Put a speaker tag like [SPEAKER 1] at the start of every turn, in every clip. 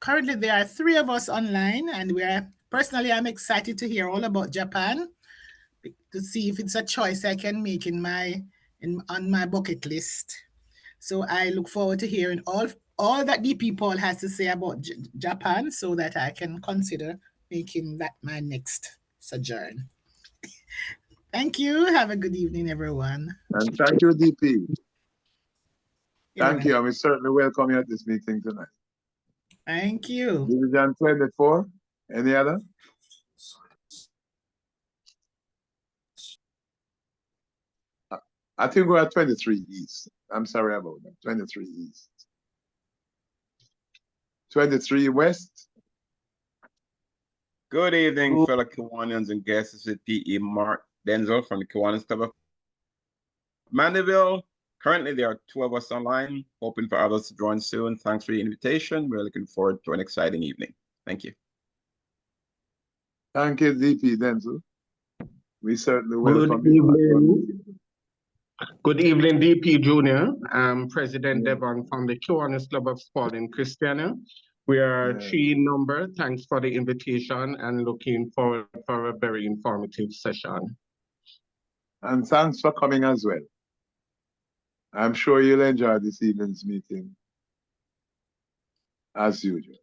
[SPEAKER 1] Currently, there are 3 of us online, and personally, I'm excited to hear all about Japan to see if it's a choice I can make on my bucket list. So I look forward to hearing all that DP Paul has to say about Japan, so that I can consider making that my next sojourn. Thank you. Have a good evening, everyone.
[SPEAKER 2] And thank you, DP. Thank
[SPEAKER 1] You're
[SPEAKER 2] you, and we certainly welcome you at this meeting tonight.
[SPEAKER 1] Thank you.
[SPEAKER 2] Division 24, any other? I think we're at 23 East. I'm sorry about that. 23 East. 23 West.
[SPEAKER 3] Good evening, fellow Kiwanians and guests. This is P.E. Mark Denzel from the Kiwanis Club of Mandeville. Currently, there are 2 of us online, hoping for others to join soon. Thanks for the invitation. We're looking forward to an exciting evening. Thank you.
[SPEAKER 2] Thank you, DP Denzel. We certainly welcome
[SPEAKER 4] you. Good evening, DP Junior. I'm President Devon from the Kiwanis Club of Sport in Christiana. We are 3 in number. Thanks for the invitation and looking forward for a very informative session.
[SPEAKER 2] And thanks for coming as well. I'm sure you'll enjoy this evening's meeting as usual.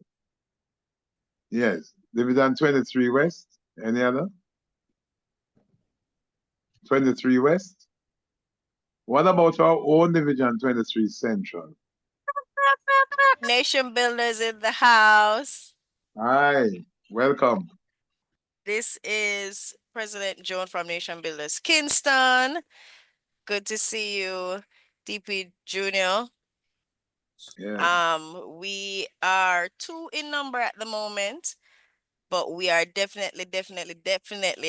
[SPEAKER 2] Yes, Division 23 West. Any other? 23 West. What about our own Division 23 Central?
[SPEAKER 5] Nation Builders in the house.
[SPEAKER 2] Hi, welcome.
[SPEAKER 5] This is President Joan from Nation Builders Kingston. Good to see you, DP Junior.
[SPEAKER 2] Yeah.
[SPEAKER 5] We are 2 in number at the moment, but we are definitely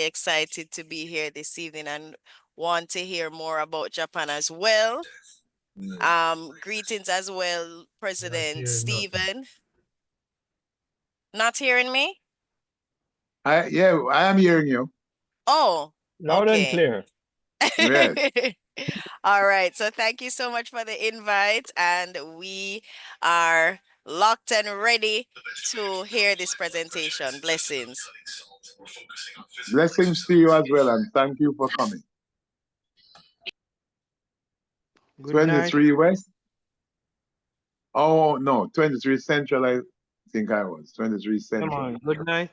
[SPEAKER 5] excited to be here this evening and want to hear more about Japan as well. Greetings as well, President Stephen. Not hearing me?
[SPEAKER 2] I am hearing you.
[SPEAKER 5] Oh,
[SPEAKER 6] loud and clear.
[SPEAKER 2] Yes.
[SPEAKER 5] All right. So thank you so much for the invite, and we are locked and ready to hear this presentation. Blessings.
[SPEAKER 2] Blessings to you as well, and thank you for coming.
[SPEAKER 6] Good
[SPEAKER 2] 23
[SPEAKER 6] night.
[SPEAKER 2] West. Oh no, 23 Central. I think I was 23 Central.
[SPEAKER 6] Come on. Good night.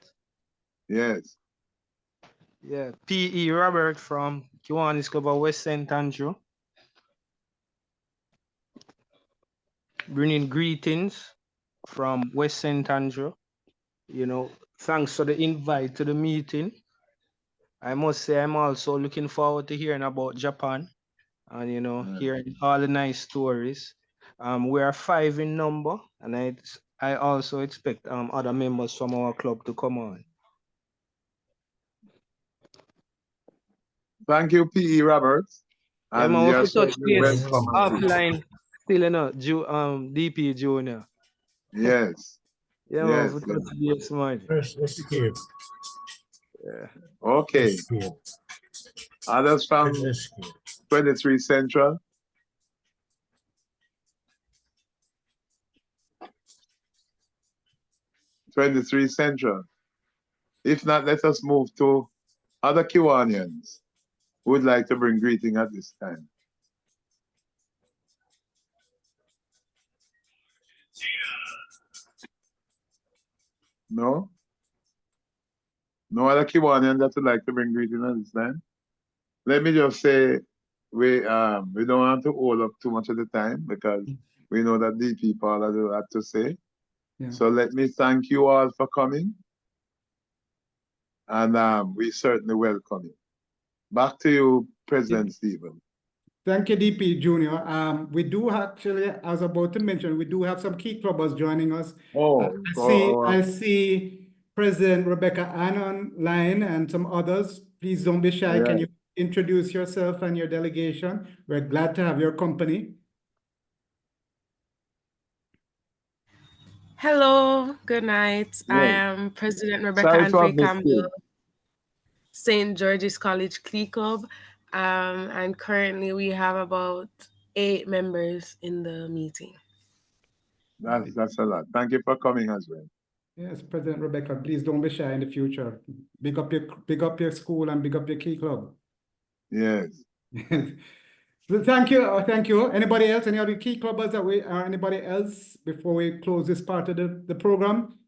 [SPEAKER 2] Yes.
[SPEAKER 6] Yeah, P.E. Robert from Kiwanis Club of West St. Andrew. Bringing greetings from West St. Andrew. You know, thanks for the invite to the meeting. I must say I'm also looking forward to hearing about Japan and, you know, hearing all the nice stories. We are 5 in number, and I also expect other members from our club to come on.
[SPEAKER 2] Thank you, P.E. Roberts.
[SPEAKER 6] Yeah,
[SPEAKER 2] And
[SPEAKER 6] man,
[SPEAKER 2] you're
[SPEAKER 6] we touch base
[SPEAKER 2] welcome.
[SPEAKER 6] offline, still, you know, DP Junior.
[SPEAKER 2] Yes.
[SPEAKER 6] Yeah,
[SPEAKER 2] yes,
[SPEAKER 6] man, we touch base, man. Yeah.
[SPEAKER 2] Okay. Others from 23 Central. '23 Central. If not, let us move to other Kiwanians who would like to bring greeting at this time. No? No other Kiwanian that would like to bring greeting at this time? Let me just say, we don't want to hold up too much of the time because we know that DP Paul has a lot to say. Yeah. So let me thank you all for coming. And we certainly welcome you. Back to you, President Stephen.
[SPEAKER 7] Thank you, DP Junior. We do actually, I was about to mention, we do have some key clubbers joining us. I see President Rebecca Ann online and some others. Please don't be shy. Can you introduce yourself and your delegation? We're glad to have your company.
[SPEAKER 8] Hello, good night. I am President Rebecca Ann Campbell, St. George's College Clee Club. And currently we have about 8 members in the meeting.
[SPEAKER 2] That's a lot. Thank you for coming as well.
[SPEAKER 7] Yes, President Rebecca, please don't be shy in the future. Big up your school and big up your key club.
[SPEAKER 2] Yes.
[SPEAKER 7] Thank you. Thank you. Anybody else? Any other key clubbers that anybody else before we close this part of the program?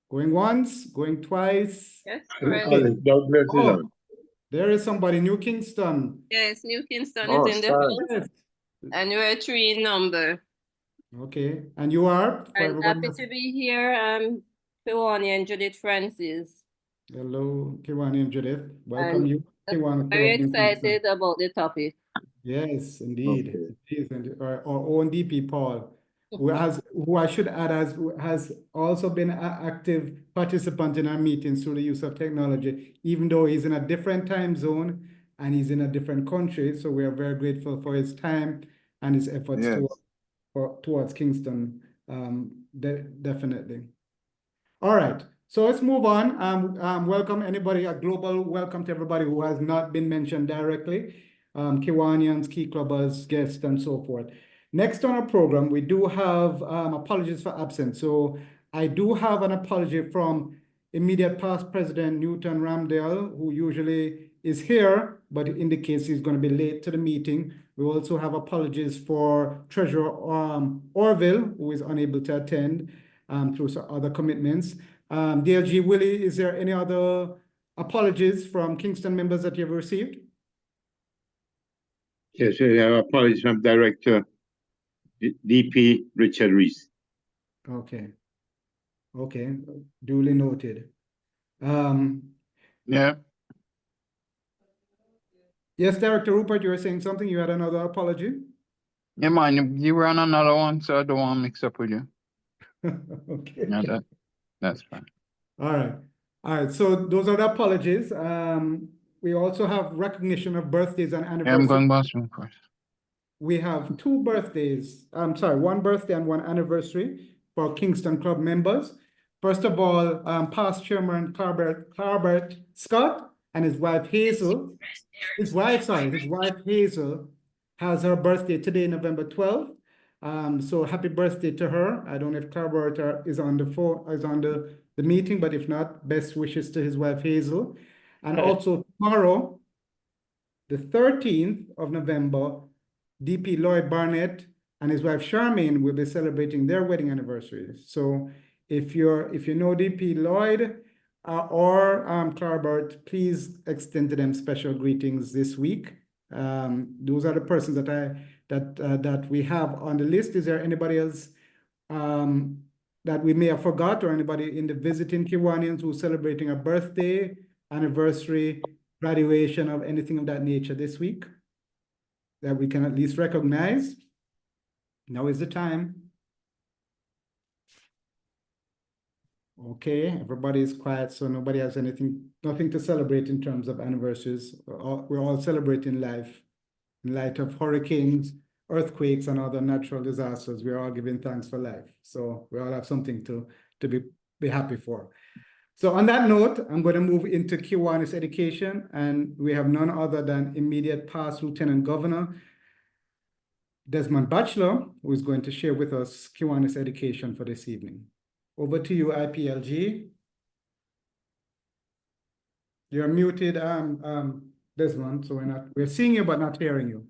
[SPEAKER 7] Going once, going twice.
[SPEAKER 9] Yes,
[SPEAKER 7] Oh, there is somebody, New Kingston.
[SPEAKER 9] Yes, New Kingston is in the house.
[SPEAKER 7] Yes.
[SPEAKER 9] And we're 3 in number.
[SPEAKER 7] Okay. And you are?
[SPEAKER 9] I'm happy to be here. I'm Kiwani and Judith Francis.
[SPEAKER 7] Hello, Kiwani and Judith. Welcome you. Kiwani,
[SPEAKER 9] very excited about the topic.
[SPEAKER 7] Yes, indeed. Okay. It is. And our own DP, Paul, who I should add has also been an active participant in our meetings through the use of technology, even though he's in a different time zone and he's in a different country. So we are very grateful for his time and his efforts towards Kingston. Definitely. All right. So let's move on. Welcome anybody, a global welcome to everybody who has not been mentioned directly. Kiwanians, key clubbers, guests, and so forth. Next on our program, we do have apologies for absence. So I do have an apology from immediate past President Newton Ramdale, who usually is here, but indicates he's going to be late to the meeting. We also have apologies for Treasurer Orville, who is unable to attend through some other commitments. DLG Willie, is there any other apologies from Kingston members that you've received?
[SPEAKER 10] Yes, we have apologies from Director DP Richard Reese.
[SPEAKER 7] Okay. Okay, duly noted.
[SPEAKER 10] Yeah.
[SPEAKER 7] Yes, Director Rupert, you were saying something. You had another apology?
[SPEAKER 11] Yeah, man, you were on another one, so I don't want to mix up with you.
[SPEAKER 7] Okay.
[SPEAKER 11] No, that's fine.
[SPEAKER 7] All right. All right. So those are the apologies. We also have recognition of birthdays and anniversaries.
[SPEAKER 11] Yeah, I'm going bathroom first.
[SPEAKER 7] We have 2 birthdays. I'm sorry, 1 birthday and 1 anniversary for Kingston Club members. First of all, past Chairman Clarbert Scott and his wife Hazel. His wife Hazel has her birthday today, November 12th. So happy birthday to her. I don't know if Clarbert is on the phone, is on the meeting, but if not, best wishes to his wife Hazel. And also tomorrow, the 13th of November, DP Lloyd Barnett and his wife Charmaine will be celebrating their wedding anniversary. So if you know DP Lloyd or Clarbert, please extend to them special greetings this week. Those are the persons that we have on the list. Is there anybody else that we may have forgot, or anybody in the visiting Kiwanians who's celebrating a birthday, anniversary, graduation, of anything of that nature this week that we can at least recognize? Now is the time. Okay, everybody is quiet, so nobody has nothing to celebrate in terms of anniversaries. We're all celebrating life in light of hurricanes, earthquakes, and other natural disasters. We're all giving thanks for life. So we all have something to be happy for. So on that note, I'm going to move into Kiwanis education, and we have none other than immediate past Lieutenant Governor Desmond Batchelor, who is going to share with us Kiwanis education for this evening. Over to you, IPLG. You're muted, Desmond, so we're seeing you but not hearing you.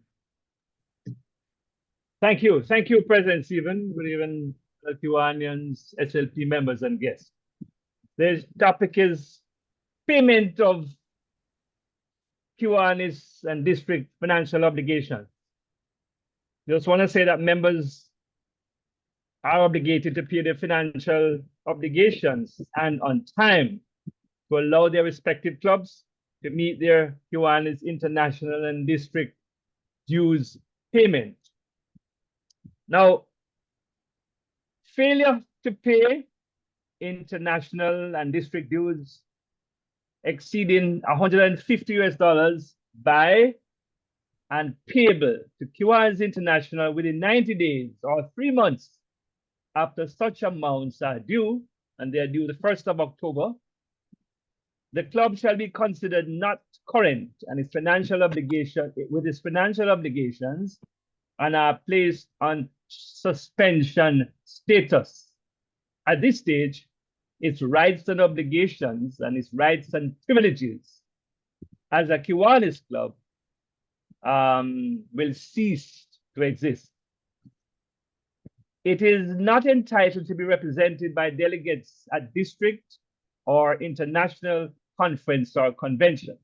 [SPEAKER 12] Thank you, President Stephen. Good evening, Kiwanians, SLP members and guests. The topic is payment of Kiwanis and district financial obligations. Just want to say that members are obligated to pay their financial obligations and on time to allow their respective clubs to meet their Kiwanis international and district dues payment. Now, failure to pay international and district dues exceeding $150 by and payable to Kiwanis International within 90 days or 3 months after such amounts are due, and they are due the 1st of October, the club shall be considered not current and its financial obligations and are placed on suspension status. At this stage, its rights and obligations and its rights and privileges as a Kiwanis club will cease to exist. It is not entitled to be represented by delegates at district or international conference or convention.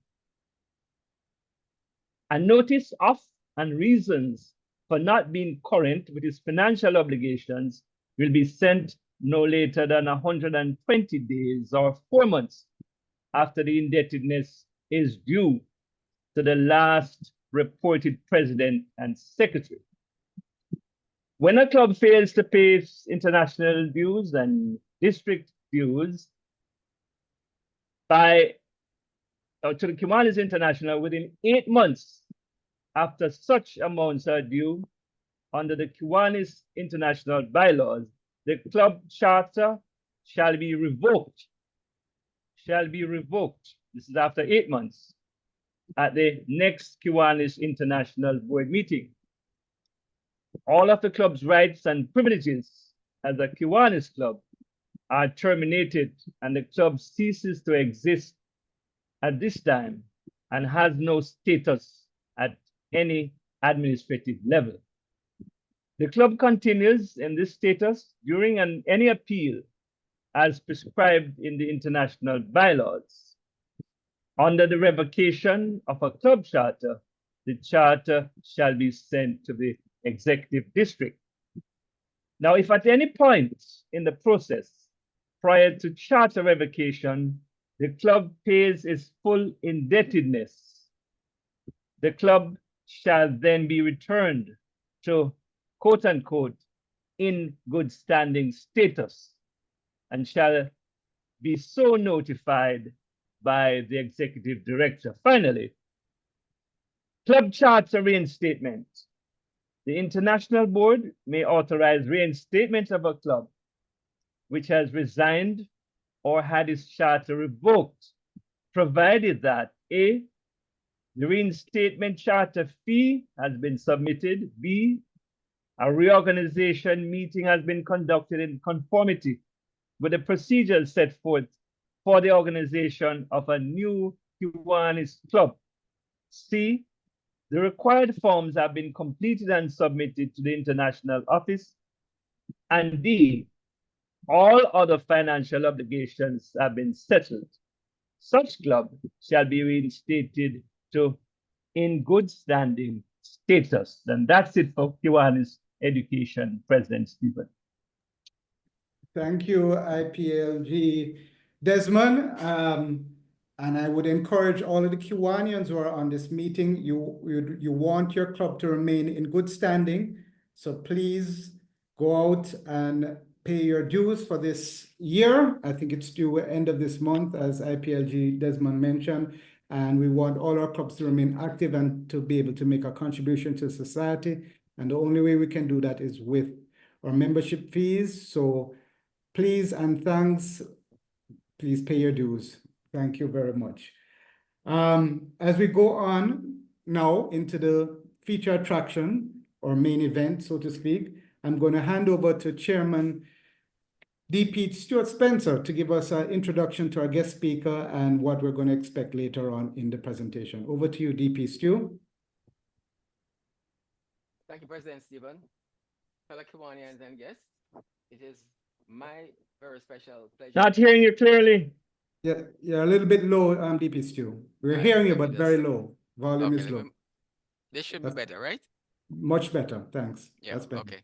[SPEAKER 12] A notice of and reasons for not being current with its financial obligations will be sent no later than 120 days or 4 months after the indebtedness is due to the last reported president and secretary. When a club fails to pay its international dues and district dues to the Kiwanis International within 8 months after such amounts are due under the Kiwanis International bylaws, the club charter shall be revoked. This is after 8 months at the next Kiwanis International board meeting. All of the club's rights and privileges as a Kiwanis club are terminated, and the club ceases to exist at this time and has no status at any administrative level. The club continues in this status during any appeal as prescribed in the international bylaws. Under the revocation of a club charter, the charter shall be sent to the executive district. Now, if at any point in the process prior to charter revocation, the club pays its full indebtedness, the club shall then be returned to quote unquote in good standing status and shall be so notified by the executive director. Finally, club charter reinstatement. The international board may authorize reinstatement of a club which has resigned or had its charter revoked, provided that A, the reinstatement charter fee has been submitted, B, a reorganization meeting has been conducted in conformity with the procedures set forth for the organization of a new Kiwanis club. C, the required forms have been completed and submitted to the international office. And D, all other financial obligations have been settled. Such club shall be reinstated to in good standing status. And that's it for Kiwanis Education, President Stephen.
[SPEAKER 7] Thank you, IPLG. Desmond, and I would encourage all of the Kiwanians who are on this meeting, you want your club to remain in good standing. So please go out and pay your dues for this year. I think it's due at the end of this month, as IPLG Desmond mentioned. And we want all our clubs to remain active and to be able to make a contribution to society. And the only way we can do that is with our membership fees. So please and thanks, please pay your dues. Thank you very much. As we go on now into the feature attraction or main event, so to speak, I'm going to hand over to Chairman DP Stuart Spencer to give us an introduction to our guest speaker and what we're going to expect later on in the presentation. Over to you, DP Stu.
[SPEAKER 13] Thank you, President Stephen. Fellow Kiwanians and guests, it is my very special pleasure.
[SPEAKER 12] Not hearing you clearly.
[SPEAKER 7] Yeah, you're a little bit low, DP Stu. We're hearing you, but very low. Volume is low.
[SPEAKER 13] This should be better, right?
[SPEAKER 7] Much better, thanks.
[SPEAKER 13] Yeah,
[SPEAKER 7] that's better.
[SPEAKER 13] Okay.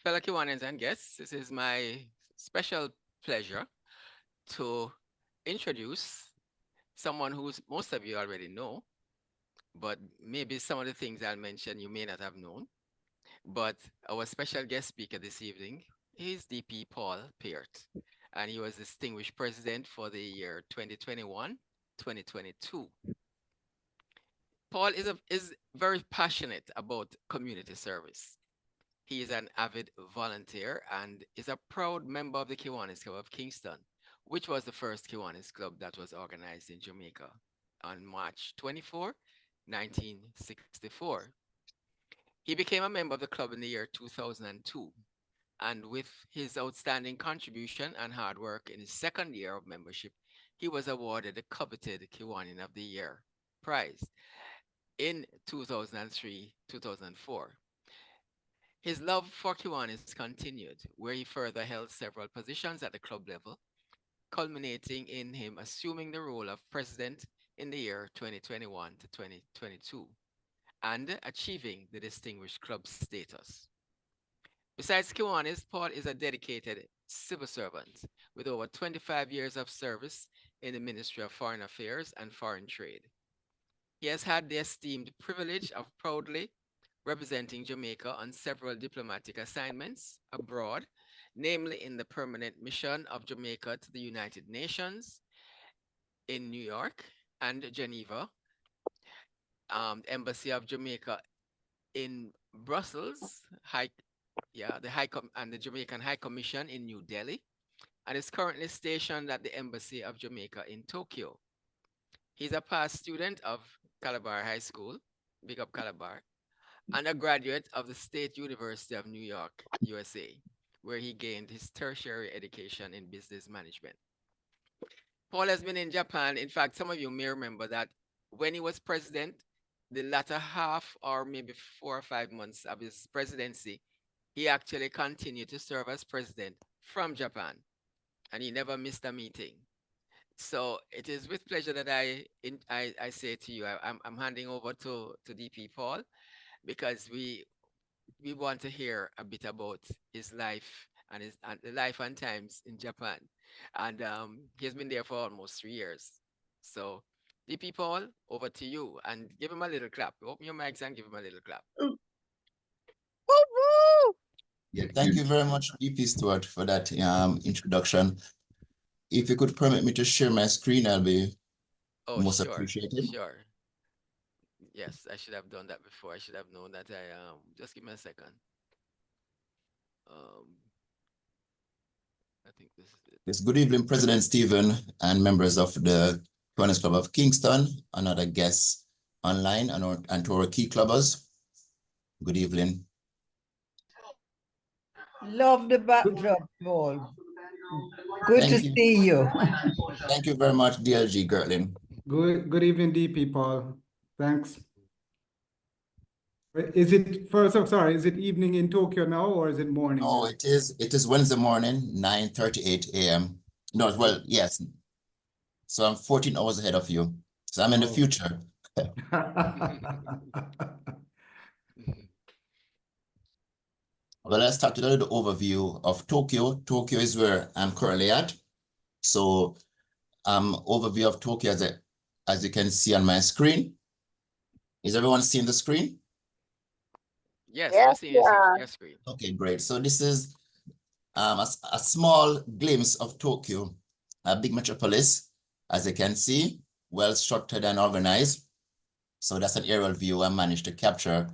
[SPEAKER 13] Fellow Kiwanians and guests, this is my special pleasure to introduce someone who most of you already know, but maybe some of the things I'll mention you may not have known. But our special guest speaker this evening is DP Paul Peart, and he was distinguished president for the year 2021-2022. Paul is very passionate about community service. He is an avid volunteer and is a proud member of the Kiwanis Club of Kingston, which was the first Kiwanis Club that was organized in Jamaica on March 24, 1964. He became a member of the club in the year 2002, and with his outstanding contribution and hard work in his second year of membership, he was awarded the coveted Kiwanian of the Year prize in 2003-2004. His love for Kiwanis continued, where he further held several positions at the club level, culminating in him assuming the role of president in the year 2021 to 2022 and achieving the distinguished club status. Besides Kiwanis, Paul is a dedicated civil servant with over 25 years of service in the Ministry of Foreign Affairs and Foreign Trade. He has had the esteemed privilege of proudly representing Jamaica on several diplomatic assignments abroad, namely in the permanent mission of Jamaica to the United Nations in New York and Geneva, Embassy of Jamaica in Brussels, the Jamaican High Commission in New Delhi, and is currently stationed at the Embassy of Jamaica in Tokyo. He's a past student of Calabar High School, big up Calabar, and a graduate of the State University of New York, USA, where he gained his tertiary education in business management. Paul has been in Japan. In fact, some of you may remember that when he was president, the latter half or maybe 4 or 5 months of his presidency, he actually continued to serve as president from Japan, and he never missed a meeting. So it is with pleasure that I say to you, I'm handing over to DP Paul, because we want to hear a bit about his life and the life and times in Japan, and he has been there for almost 3 years. So DP Paul, over to you, and give him a little clap. Open your mics and give him a little clap.
[SPEAKER 5] Woo woo!
[SPEAKER 14] Yeah, thank you very much, DP Stewart, for that introduction. If you could permit me to share my screen, I'll be most appreciated.
[SPEAKER 13] Sure. Yes, I should have done that before. I should have known that. Just give me a second. I think this is it.
[SPEAKER 14] Yes, good evening, President Stephen and members of the Kiwanis Club of Kingston, and other guests online and to our key clubbers. Good evening.
[SPEAKER 15] Love the backdrop, Paul. Good to see you.
[SPEAKER 14] Thank you very much, DLG Gertlin.
[SPEAKER 7] Good evening, DP Paul. Thanks. Is it is it evening in Tokyo now, or is it morning?
[SPEAKER 14] Oh, it is Wednesday morning, 9:38 a.m. No, well, yes. So I'm 14 hours ahead of you. So I'm in the future. Well, let's start with a little overview of Tokyo. Tokyo is where I'm currently at. So overview of Tokyo as you can see on my screen. Is everyone seeing the screen?
[SPEAKER 13] Yes, we're seeing your screen.
[SPEAKER 14] Okay, great. So this is a small glimpse of Tokyo, a big metropolis, as you can see, well structured and organized. So that's an aerial view I managed to capture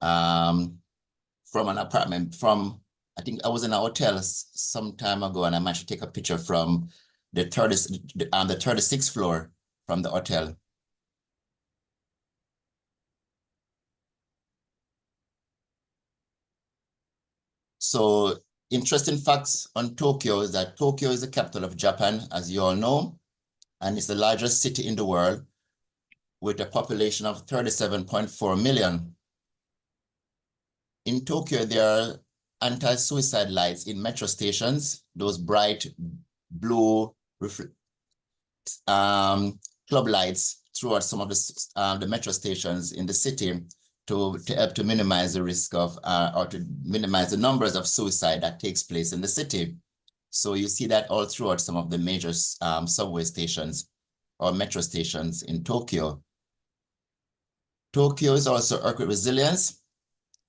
[SPEAKER 14] from an apartment I think I was in a hotel some time ago, and I managed to take a picture from the 36th floor from the hotel. So interesting facts on Tokyo is that Tokyo is the capital of Japan, as you all know, and it's the largest city in the world with a population of 37.4 million. In Tokyo, there are anti-suicide lights in metro stations, those bright blue club lights throughout some of the metro stations in the city to help to minimize the risk of or to minimize the numbers of suicide that takes place in the city. So you see that all throughout some of the major subway stations or metro stations in Tokyo. Tokyo is also earthquake resilience,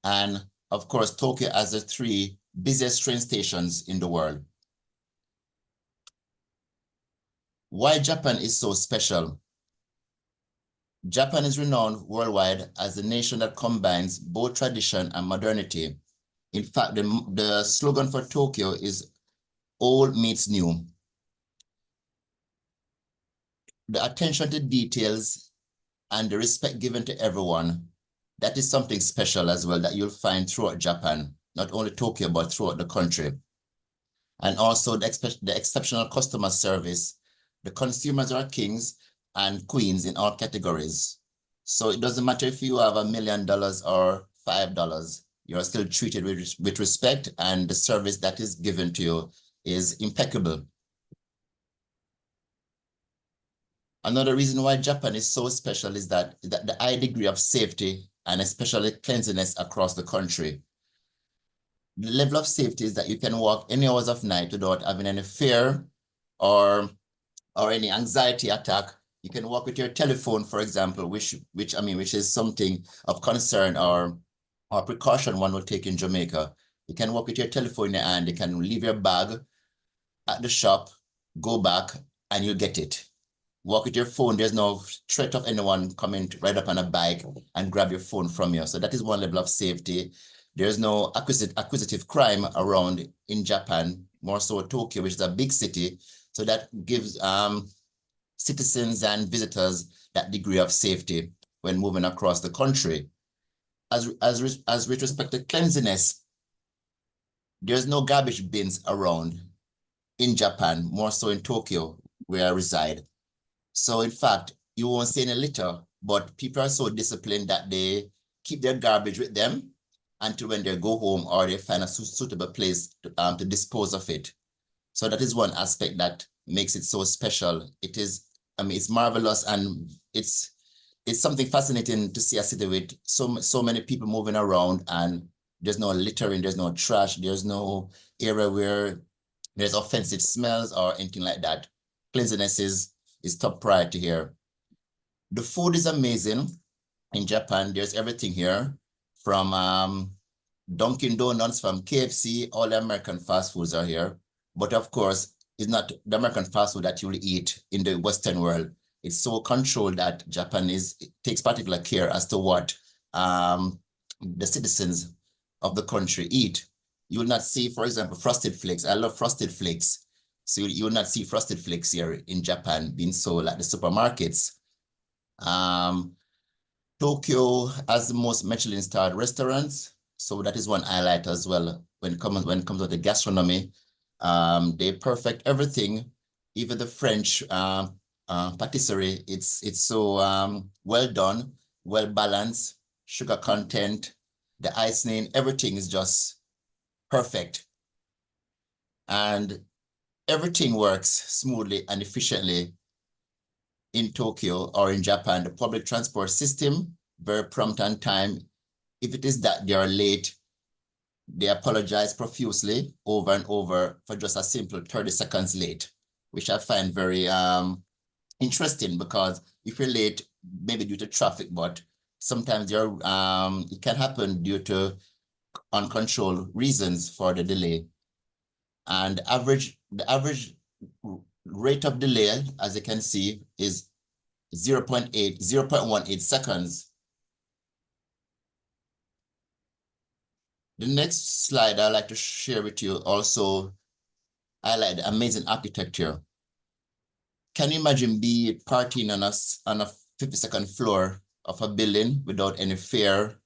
[SPEAKER 14] and of course, Tokyo has the 3 busiest train stations in the world. Why Japan is so special? Japan is renowned worldwide as the nation that combines both tradition and modernity. In fact, the slogan for Tokyo is old meets new. The attention to details and the respect given to everyone That is something special as well that you'll find throughout Japan, not only Tokyo, but throughout the country. And also the exceptional customer service. The consumers are kings and queens in all categories. So it doesn't matter if you have $1 million or $5, you're still treated with respect, and the service that is given to you is impeccable. Another reason why Japan is so special is that the high degree of safety and especially cleanliness across the country. The level of safety is that you can walk any hours of night without having any fear or any anxiety attack. You can walk with your telephone, for example, which is something of concern or precaution one will take in Jamaica. You can walk with your telephone in your hand. You can leave your bag at the shop, go back, and you'll get it. Walk with your phone. There's no threat of anyone coming to ride up on a bike and grab your phone from you. So that is one level of safety. There's no acquisitive crime around in Japan, more so Tokyo, which is a big city. So that gives citizens and visitors that degree of safety when moving across the country. As with respect to cleanliness, there's no garbage bins around in Japan, more so in Tokyo, where I reside. So in fact, you won't see any litter, but people are so disciplined that they keep their garbage with them until when they go home or they find a suitable place to dispose of it. So that is one aspect that makes it so special. It is, it's marvelous, and it's something fascinating to see a city with so many people moving around, and there's no littering, there's no trash, there's no area where there's offensive smells or anything like that. Cleanliness is top priority here. The food is amazing in Japan. There's everything here, from Dunkin' Donuts, from KFC, all the American fast foods are here. But of course, it's not the American fast food that you will eat in the Western world. It's so controlled that Japan takes particular care as to what the citizens of the country eat. You will not see, for example, Frosted Flakes. I love Frosted Flakes. So you will not see Frosted Flakes here in Japan being sold at the supermarkets. Tokyo has the most Michelin-starred restaurants. So that is one highlight as well when it comes to the gastronomy. They perfect everything, even the French patisserie. It's so well done, well balanced, sugar content, the icing, everything is just perfect. And everything works smoothly and efficiently in Tokyo or in Japan. The public transport system, very prompt on time. If it is that they are late, they apologize profusely over and over for just a simple 30 seconds late, which I find very interesting, because if you're late, maybe due to traffic, but sometimes it can happen due to uncontrolled reasons for the delay. And the average rate of delay, as you can see, is 0.18 seconds. The next slide I'd like to share with you also highlight the amazing architecture. Can you imagine partying on a 52nd floor of a building without any fear,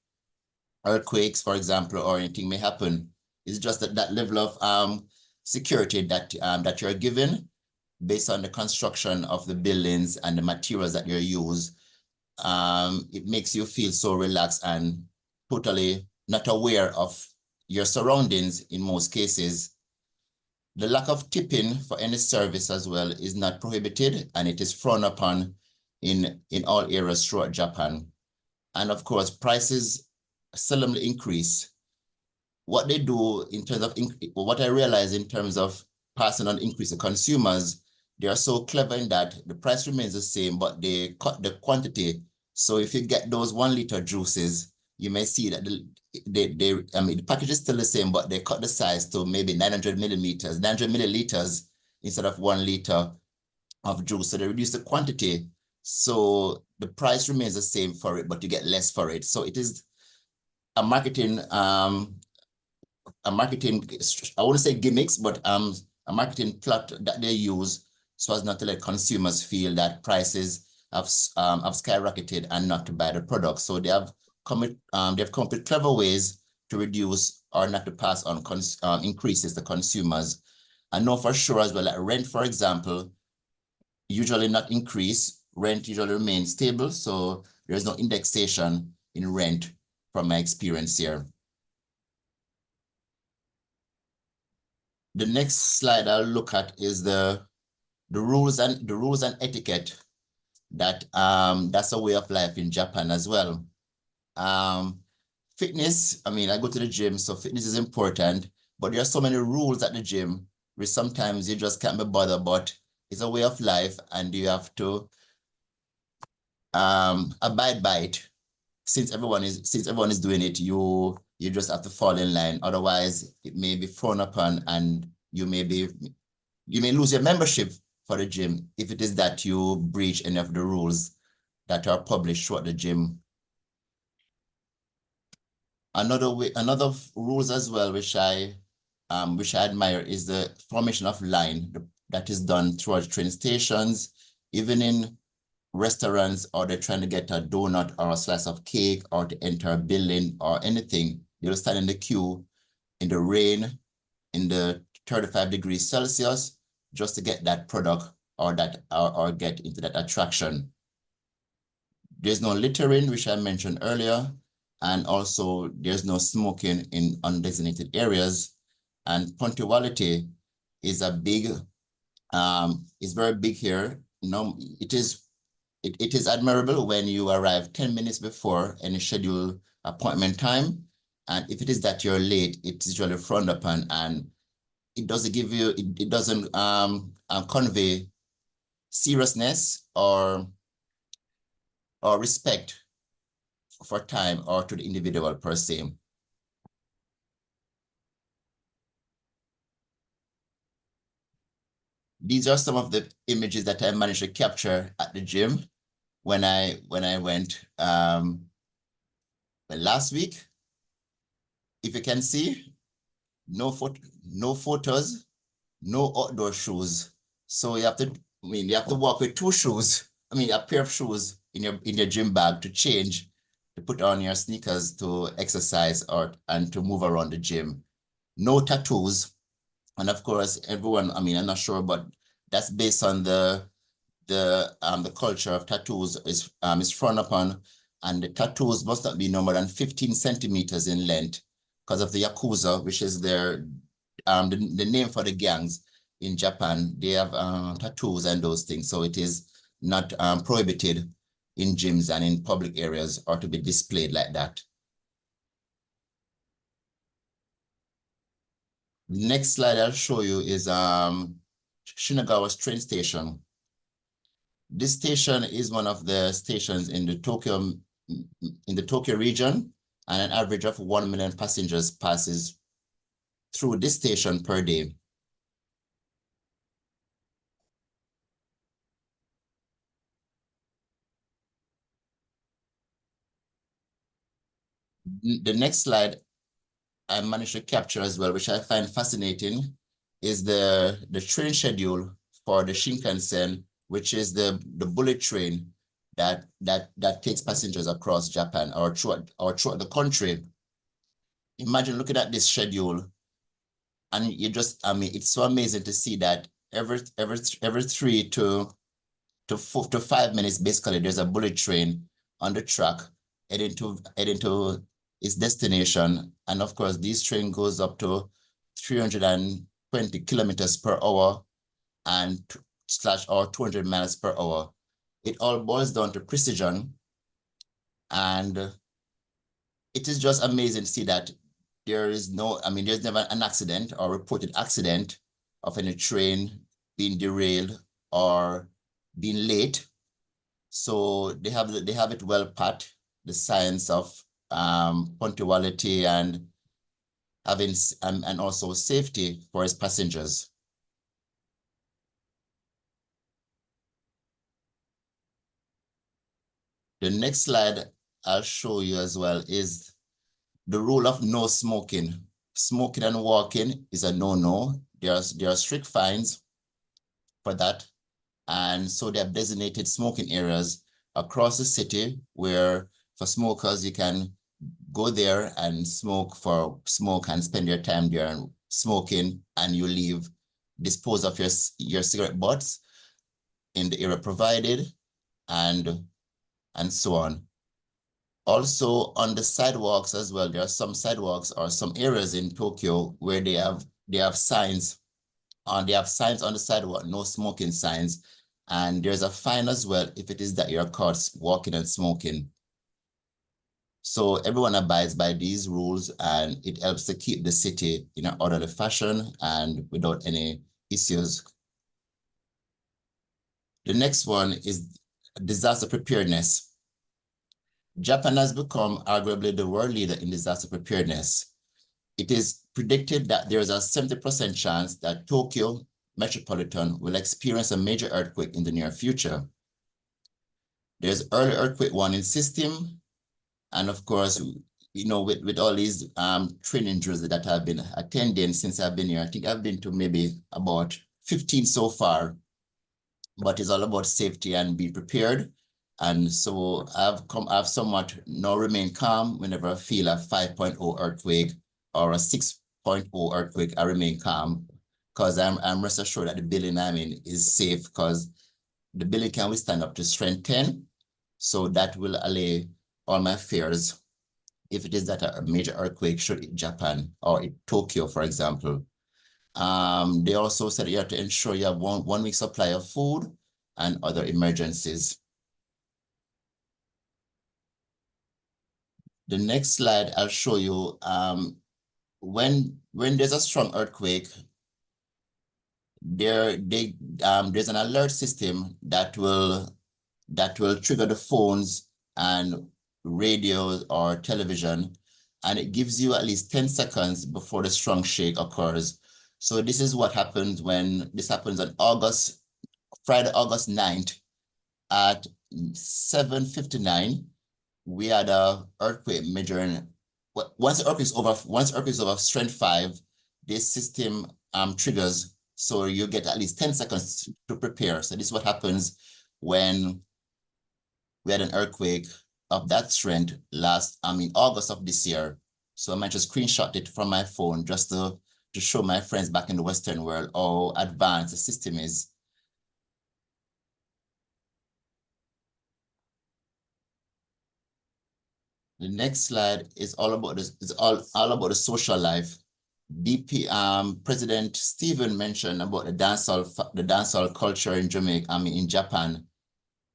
[SPEAKER 14] earthquakes, for example, or anything may happen? It's just that level of security that you're given based on the construction of the buildings and the materials that you use. It makes you feel so relaxed and totally not aware of your surroundings in most cases. The lack of tipping for any service as well is not prohibited, and it is frowned upon in all areas throughout Japan. And of course, prices seldomly increase. What they do in terms of, what I realize in terms of passing on increase to consumers, they are so clever in that the price remains the same, but they cut the quantity. So if you get those 1 liter juices, you may see that the package is still the same, but they cut the size to maybe 900 milliliters instead of 1 liter of juice. So they reduce the quantity. So the price remains the same for it, but you get less for it. So it is a marketing, I wouldn't say gimmicks, but a marketing plot that they use so as not to let consumers feel that prices have skyrocketed and not to buy the product. So they have they've come up with clever ways to reduce or not to pass on increases to consumers. I know for sure as well that rent, for example, usually not increase. Rent usually remains stable, so there's no indexation in rent from my experience here. The next slide I'll look at is the rules and etiquette that that's a way of life in Japan as well. Fitness, I mean, I go to the gym, so fitness is important, but there are so many rules at the gym which sometimes you just can't be bothered, but it's a way of life and you have to abide by it. Since everyone is doing it, you just have to fall in line. Otherwise, it may be frowned upon and you may lose your membership for the gym if it is that you breach any of the rules that are published throughout the gym. Another rules as well, which I admire, is the formation of line that is done throughout train stations, even in restaurants, or they're trying to get a donut or a slice of cake or to enter a building or anything. You'll stand in the queue in the rain, in the 35 degrees Celsius, just to get that product or get into that attraction. There's no littering, which I mentioned earlier, and also there's no smoking in undesignated areas. And punctuality is very big here. It is admirable when you arrive 10 minutes before any scheduled appointment time. And if it is that you're late, it's usually frowned upon, and it doesn't give you, it doesn't convey seriousness or respect for time or to the individual per se. These are some of the images that I managed to capture at the gym when I went last week. If you can see, no photos, no outdoor shoes. So you have to walk with two shoes. I mean, a pair of shoes in your gym bag to change, to put on your sneakers to exercise and to move around the gym. No tattoos. And of course, everyone, I mean, I'm not sure, but that's based on the culture of tattoos is frowned upon, and the tattoos must not be no more than 15 centimeters in length because of the Yakuza, which is the name for the gangs in Japan. They have tattoos and those things. So it is not prohibited in gyms and in public areas or to be displayed like that. Next slide I'll show you is Shinagawa's train station. This station is one of the stations in the Tokyo region, and an average of 1 million passengers passes through this station per day. The next slide I managed to capture as well, which I find fascinating, is the train schedule for the Shinkansen, which is the bullet train that takes passengers across Japan or throughout the country. Imagine looking at this schedule, and you just, I mean, it's so amazing to see that every 3 to 5 minutes, basically, there's a bullet train on the track heading to its destination. And of course, this train goes up to 320 kilometers per hour and or 200 miles per hour. It all boils down to precision. And it is just amazing to see that there's never an accident or reported accident of any train being derailed or being late. So they have it well pat, the science of punctuality and having and also safety for its passengers. The next slide I'll show you as well is the rule of no smoking. Smoking and walking is a no-no. There are strict fines for that. And so they have designated smoking areas across the city where For smokers, you can go there and smoke and spend your time there and smoking, and you leave, dispose of your cigarette butts in the area provided, and so on. Also on the sidewalks as well, there are some sidewalks or some areas in Tokyo where they have signs on the sidewalk, no smoking signs, and there's a fine as well if it is that you're caught walking and smoking. So everyone abides by these rules, and it helps to keep the city in an orderly fashion and without any issues. The next one is disaster preparedness. Japan has become arguably the world leader in disaster preparedness. It is predicted that there is a 70% chance that Tokyo metropolitan will experience a major earthquake in the near future. There's early earthquake warning system, and of course, you know, with all these training drills that I've been attending since I've been here, I think I've been to maybe about 15 so far, but it's all about safety and be prepared. And so I've somewhat now remained calm whenever I feel a 5.0 earthquake or a 6.0 earthquake. I remain calm because I'm rest assured that the building I'm in is safe, because the building can withstand up to strength 10. So that will allay all my fears if it is that a major earthquake should hit Japan or hit Tokyo, for example. They also said you have to ensure you have one week supply of food and other emergencies. The next slide, I'll show you when there's a strong earthquake, there's an alert system that will trigger the phones and radio or television, and it gives you at least 10 seconds before the strong shake occurs. So this is what happens when this happens on Friday, August 9th at 7:59. We had a earthquake measuring. Once the earthquake is over strength 5, this system triggers, so you get at least 10 seconds to prepare. So this is what happens when we had an earthquake of that strength August of this year. So I might just screenshot it from my phone just to show my friends back in the Western world how advanced the system is. The next slide is all about this. It's all about the social life. President Stephen mentioned about the dancehall culture in Jamaica. In Japan.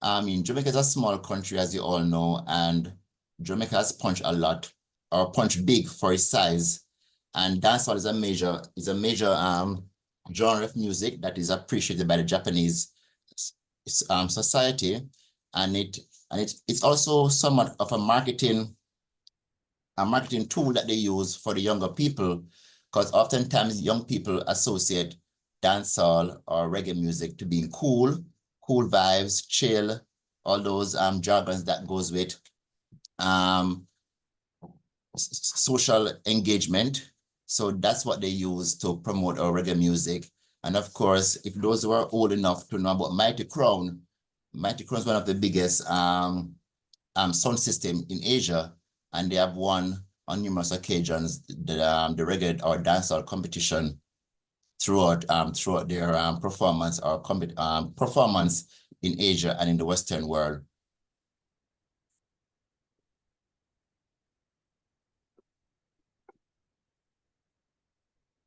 [SPEAKER 14] Jamaica is a small country, as you all know, and Jamaica has punched a lot, or punched big for its size. And dancehall is a major genre of music that is appreciated by the Japanese society, and it's also somewhat of a marketing tool that they use for the younger people, because oftentimes young people associate dancehall or reggae music to being cool vibes, chill, all those jargons that goes with social engagement. So that's what they use to promote our reggae music. And of course, if those who are old enough to know about Mighty Crown is one of the biggest sound system in Asia, and they have won on numerous occasions the reggae or dancehall competition throughout their performance in Asia and in the Western world.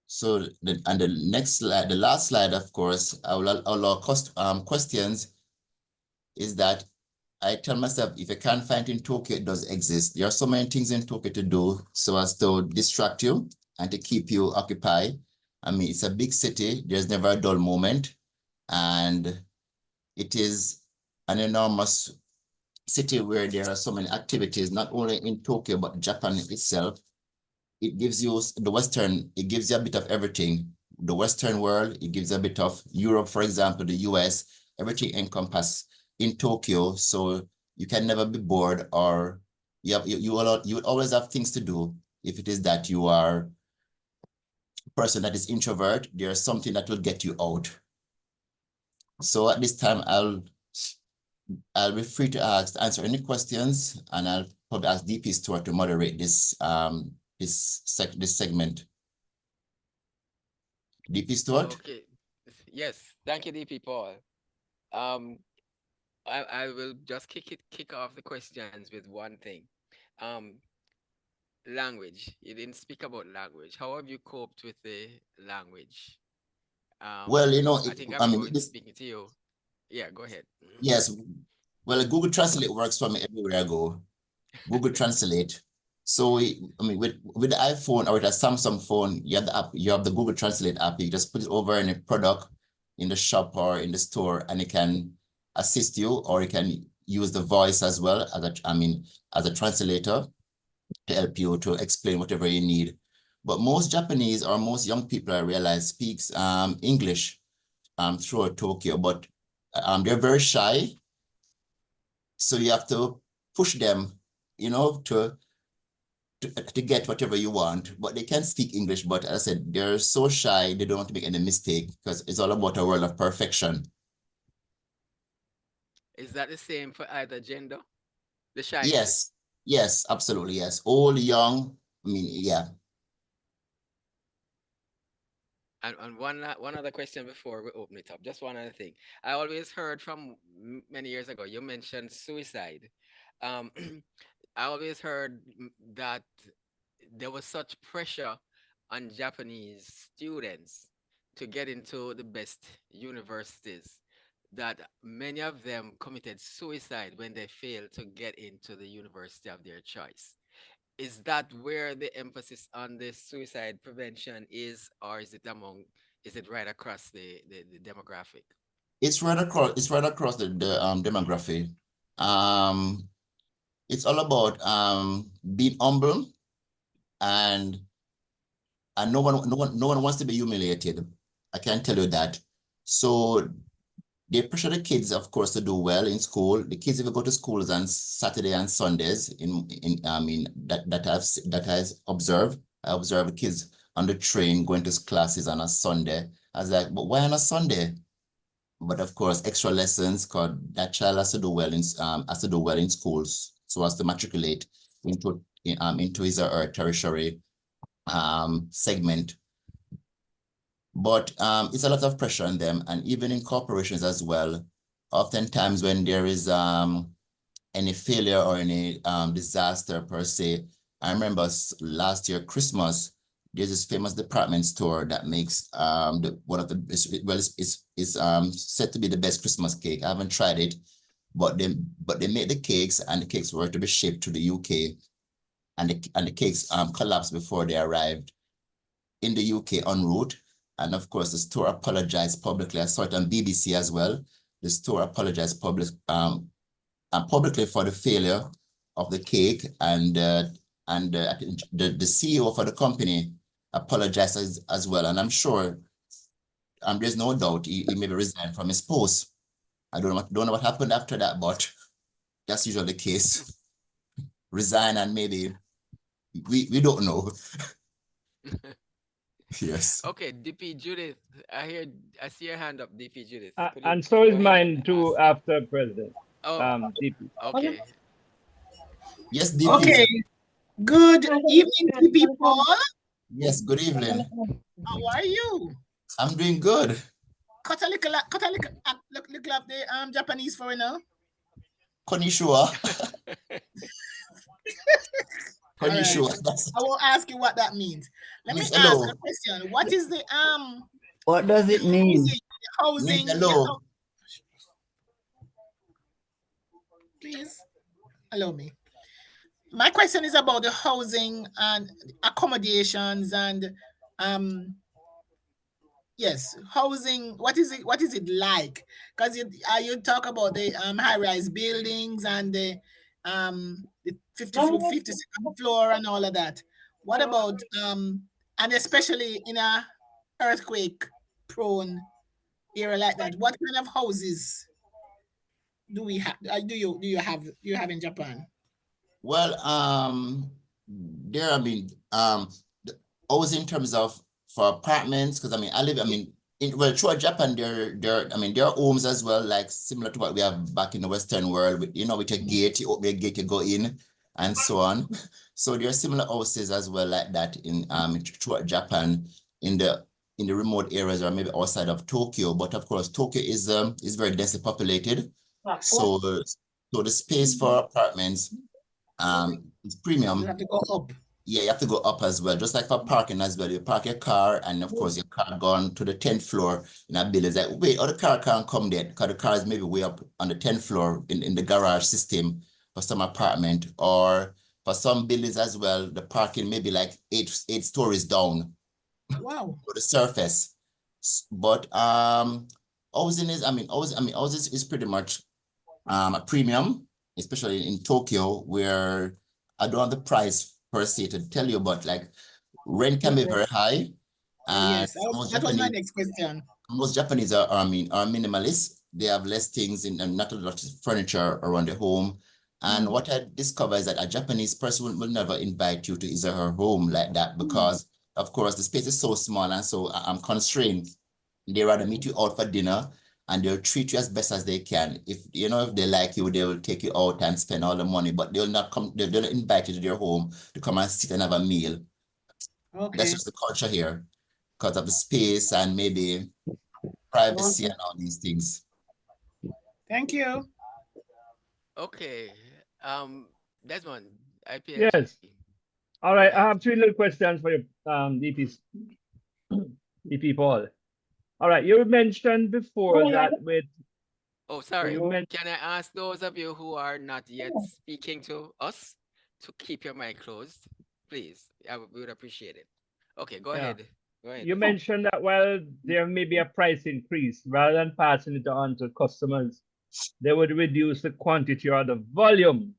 [SPEAKER 14] So the next slide, the last slide, of course, I will allow questions. Is that I tell myself, if I can't find it in Tokyo, it does exist. There are so many things in Tokyo to do so as to distract you and to keep you occupied. It's a big city. There's never a dull moment. And it is an enormous city where there are so many activities, not only in Tokyo, but Japan itself. It gives you it gives you a bit of everything. The Western world, it gives a bit of Europe, for example, the US, everything encompassed in Tokyo. So you can never be bored, or you would always have things to do. If it is that you are a person that is introvert, there's something that will get you out. So at this time, I'll be free to answer any questions, and I'll probably ask DP Stewart to moderate this this segment. DP Stewart?
[SPEAKER 13] Okay. Yes, thank you, DP Paul. I will just kick off the questions with one thing. Language. You didn't speak about language. How have you coped with the language?
[SPEAKER 14] Well, you know,
[SPEAKER 13] I think
[SPEAKER 14] I
[SPEAKER 13] I'm
[SPEAKER 14] mean,
[SPEAKER 13] going speaking to you. Yeah, go ahead.
[SPEAKER 14] yes. Well, Google Translate works for me everywhere I go. Google Translate. So I mean, with the iPhone or with a Samsung phone, you have the app, you have the Google Translate app. You just put it over in a product in the shop or in the store, and it can assist you, or you can use the voice as well as a translator to help you to explain whatever you need. But most Japanese or most young people, I realize, speaks English throughout Tokyo, but they're very shy. So you have to push them, you know, to get whatever you want, but they can speak English. But as I said, they're so shy, they don't want to make any mistake because it's all about a world of perfection.
[SPEAKER 13] Is that the same for either gender? The shyness?
[SPEAKER 14] Yes, yes, absolutely, yes. Old, young, I mean, yeah.
[SPEAKER 13] And one other question before we open it up, just one other thing. I always heard from many years ago, you mentioned suicide. I always heard that there was such pressure on Japanese students to get into the best universities that many of them committed suicide when they failed to get into the university of their choice. Is that where the emphasis on the suicide prevention is, or is it right across the demographic?
[SPEAKER 14] It's right across the demographic. It's all about being humble, and no one wants to be humiliated. I can tell you that. So they pressure the kids, of course, to do well in school. The kids, if you go to schools on Saturday and Sundays, that I've observed. I observe kids on the train going to classes on a Sunday. I was like, but why on a Sunday? But of course, extra lessons, because that child has to do well in schools, so as to matriculate into his or her tertiary segment. But it's a lot of pressure on them, and even in corporations as well. Oftentimes when there is any failure or any disaster per se, I remember last year, Christmas, there's this famous department store that makes it's said to be the best Christmas cake. I haven't tried it, but they make the cakes, and the cakes were to be shipped to the UK, and the cakes collapsed before they arrived in the UK en route. And of course, the store apologized publicly. I saw it on BBC as well. The store apologized publicly for the failure of the cake, and the CEO for the company apologized as well. And I'm sure there's no doubt he maybe resigned from his post. I don't know what happened after that, but that's usually the case. Resign, and maybe we don't know. Yes.
[SPEAKER 13] Okay, DP Judith, I see your hand up, DP Judith.
[SPEAKER 12] And so is mine too after President. DP.
[SPEAKER 13] Okay.
[SPEAKER 14] Yes, DP.
[SPEAKER 1] Okay. Good evening, DP Paul.
[SPEAKER 14] Yes, good evening.
[SPEAKER 1] How are you?
[SPEAKER 14] I'm doing good.
[SPEAKER 1] Cut a little of the Japanese for you now.
[SPEAKER 14] Konnichiwa. Konnichiwa.
[SPEAKER 1] Right. I won't ask you what that means. Let me ask a question. What is the
[SPEAKER 15] What does it mean?
[SPEAKER 1] Housing.
[SPEAKER 14] Hello.
[SPEAKER 1] Please allow me. My question is about the housing and accommodations and yes, housing. What is it like? Because you talk about the high-rise buildings and the 52nd floor and all of that. What about and especially in a earthquake-prone area like that? What kind of houses do we have? Do you have in Japan?
[SPEAKER 14] Well, there have been always in terms of for apartments, because throughout Japan, there are homes as well, like similar to what we have back in the Western world, with a gate, you open a gate, you go in, and so on. So there are similar houses as well like that in throughout Japan in the remote areas or maybe outside of Tokyo. But of course, Tokyo is very densely populated. So the space for apartments is premium.
[SPEAKER 1] You have to go up.
[SPEAKER 14] Yeah, you have to go up as well. Just like for parking as well. You park your car and of course your car gone to the 10th floor in a building. It's like, wait, the car can't come there because the car is maybe way up on the 10th floor in the garage system for some apartment, or for some buildings as well, the parking may be like eight stories down.
[SPEAKER 1] Wow.
[SPEAKER 14] To the surface. But housing is pretty much a premium, especially in Tokyo, where I don't have the price per se to tell you, but like rent can be very high.
[SPEAKER 1] Yes, that was my next question.
[SPEAKER 14] Most Japanese are minimalist. They have less things and not a lot of furniture around the home. And what I discovered is that a Japanese person will never invite you to his or her home like that because, of course, the space is so small and so I'm constrained. They rather meet you out for dinner and they'll treat you as best as they can. If they like you, they will take you out and spend all the money, but they'll not invite you to their home to come and sit and have a meal.
[SPEAKER 1] Okay.
[SPEAKER 14] That's just the culture here because of the space and maybe privacy and all these things.
[SPEAKER 1] Thank you.
[SPEAKER 13] Okay. Desmond, IPLG.
[SPEAKER 12] Yes. All right. I have 3 little questions for you, DP Paul. All right. You mentioned before that with.
[SPEAKER 13] Oh, sorry. Can I ask those of you who are not yet speaking to us to keep your mic closed, please? We would appreciate it. Okay, go ahead. Go ahead.
[SPEAKER 12] You mentioned that while there may be a price increase, rather than passing it on to customers, they would reduce the quantity or the volume.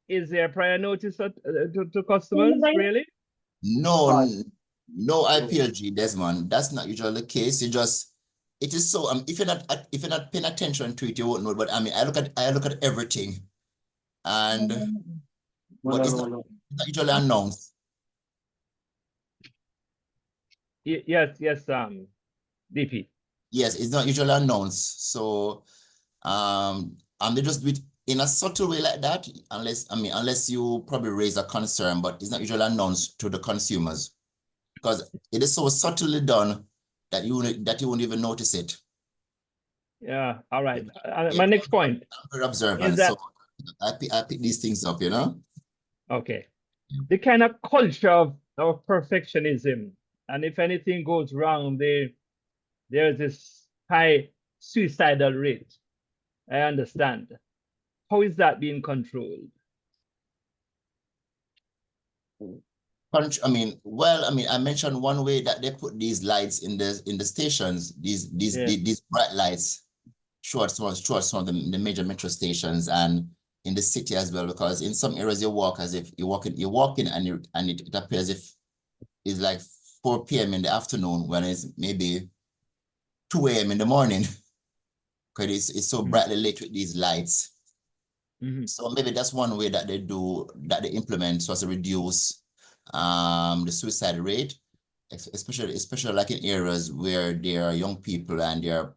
[SPEAKER 12] Is there prior notice to customers, really?
[SPEAKER 14] No IPLG, Desmond. That's not usually the case. It is so if you're not paying attention to it, you won't know. But I mean, I look at everything, and but it's not usually announced.
[SPEAKER 12] Yes, DP.
[SPEAKER 14] Yes, it's not usually announced. So, and they just do it in a subtle way like that, unless you probably raise a concern, but it's not usually announced to the consumers because it is so subtly done that you won't even notice it.
[SPEAKER 12] Yeah. All right. My next point.
[SPEAKER 14] I'm very observant, so I pick these things up,
[SPEAKER 12] Okay. The kind of culture of perfectionism, and if anything goes wrong, there's this high suicidal rate. I understand. How is that being controlled?
[SPEAKER 14] I mentioned one way that they put these lights in the stations, these bright lights, throughout some of the major metro stations and in the city as well, because in some areas you walk as if you walk in and it appears as if it's like 4 p.m. in the afternoon when it's maybe 2 a.m. in the morning because it's so brightly lit with these lights. So maybe that's one way that they implement so as to reduce the suicide rate, especially like in areas where there are young people and there are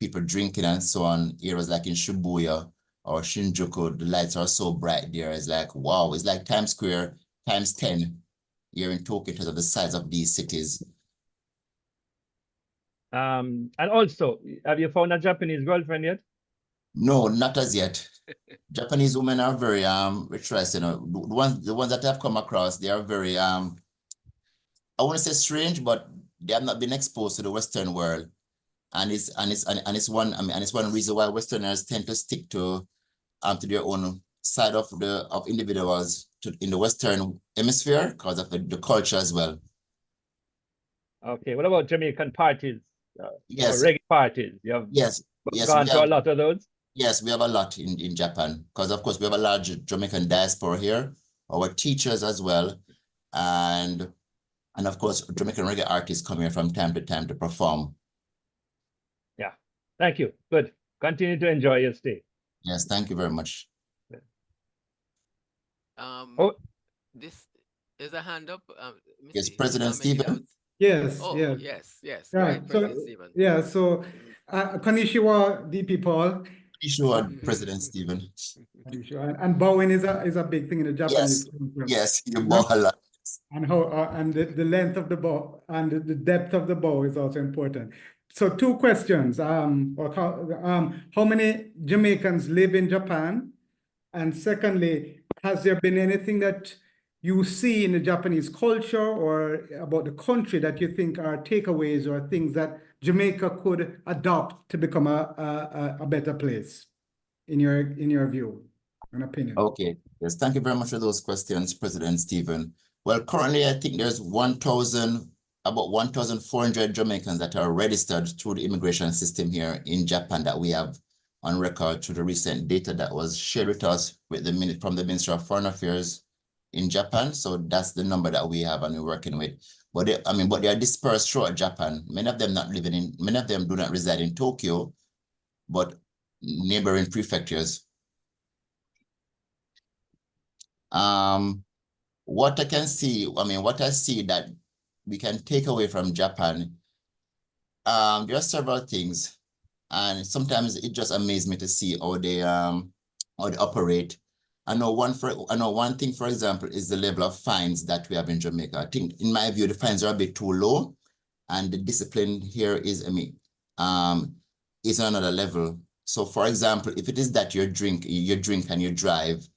[SPEAKER 14] people drinking and so on. Areas like in Shibuya or Shinjuku, the lights are so bright there. It's like, wow, it's like Times Square times 10 here in Tokyo because of the size of these cities.
[SPEAKER 12] And also, have you found a Japanese girlfriend yet?
[SPEAKER 14] No, not as yet. Japanese women are very interesting. The ones that I've come across, they are very I want to say strange, but they have not been exposed to the Western world. And it's one reason why Westerners tend to stick to their own side of individuals in the Western hemisphere because of the culture as well.
[SPEAKER 12] Okay, what about Jamaican parties?
[SPEAKER 14] Yes.
[SPEAKER 12] Or reggae parties? You have gone to a lot of those?
[SPEAKER 14] Yes, we have a lot in Japan because, of course, we have a large Jamaican diaspora here, our teachers as well. And of course, Jamaican reggae artists come here from time to time to perform.
[SPEAKER 12] Yeah, thank you. Good. Continue to enjoy your stay.
[SPEAKER 14] Yes, thank you very much.
[SPEAKER 13] This is a hand up.
[SPEAKER 14] Yes, President Stephen.
[SPEAKER 7] Yes.
[SPEAKER 13] Oh,
[SPEAKER 7] yes.
[SPEAKER 13] Yes.
[SPEAKER 7] Right.
[SPEAKER 13] President Stephen.
[SPEAKER 7] Yeah. So, Konnichiwa, DP Paul.
[SPEAKER 14] Sure, President Stephen.
[SPEAKER 7] Sure. And bowing is a big thing in the Japanese culture.
[SPEAKER 14] Yes, you bow a lot.
[SPEAKER 7] And how and the length of the bow and the depth of the bow is also important. So two questions. How many Jamaicans live in Japan? And secondly, has there been anything that you see in the Japanese culture or about the country that you think are takeaways or things that Jamaica could adopt to become a better place, in your view and opinion?
[SPEAKER 14] Okay, yes, thank you very much for those questions, President Stephen. Well, currently, I think there's about 1,400 Jamaicans that are registered through the immigration system here in Japan that we have on record through the recent data that was shared with us from the Ministry of Foreign Affairs in Japan. So that's the number that we have and we're working with. But they are dispersed throughout Japan. Many of them do not reside in Tokyo, but neighboring prefectures. What I see that we can take away from Japan, there are several things, and sometimes it just amazes me to see how they operate. I know one thing, for example, is the level of fines that we have in Jamaica. I think, in my view, the fines are a bit too low, and the discipline here is another level. So, for example, if it is that you drink and you drive,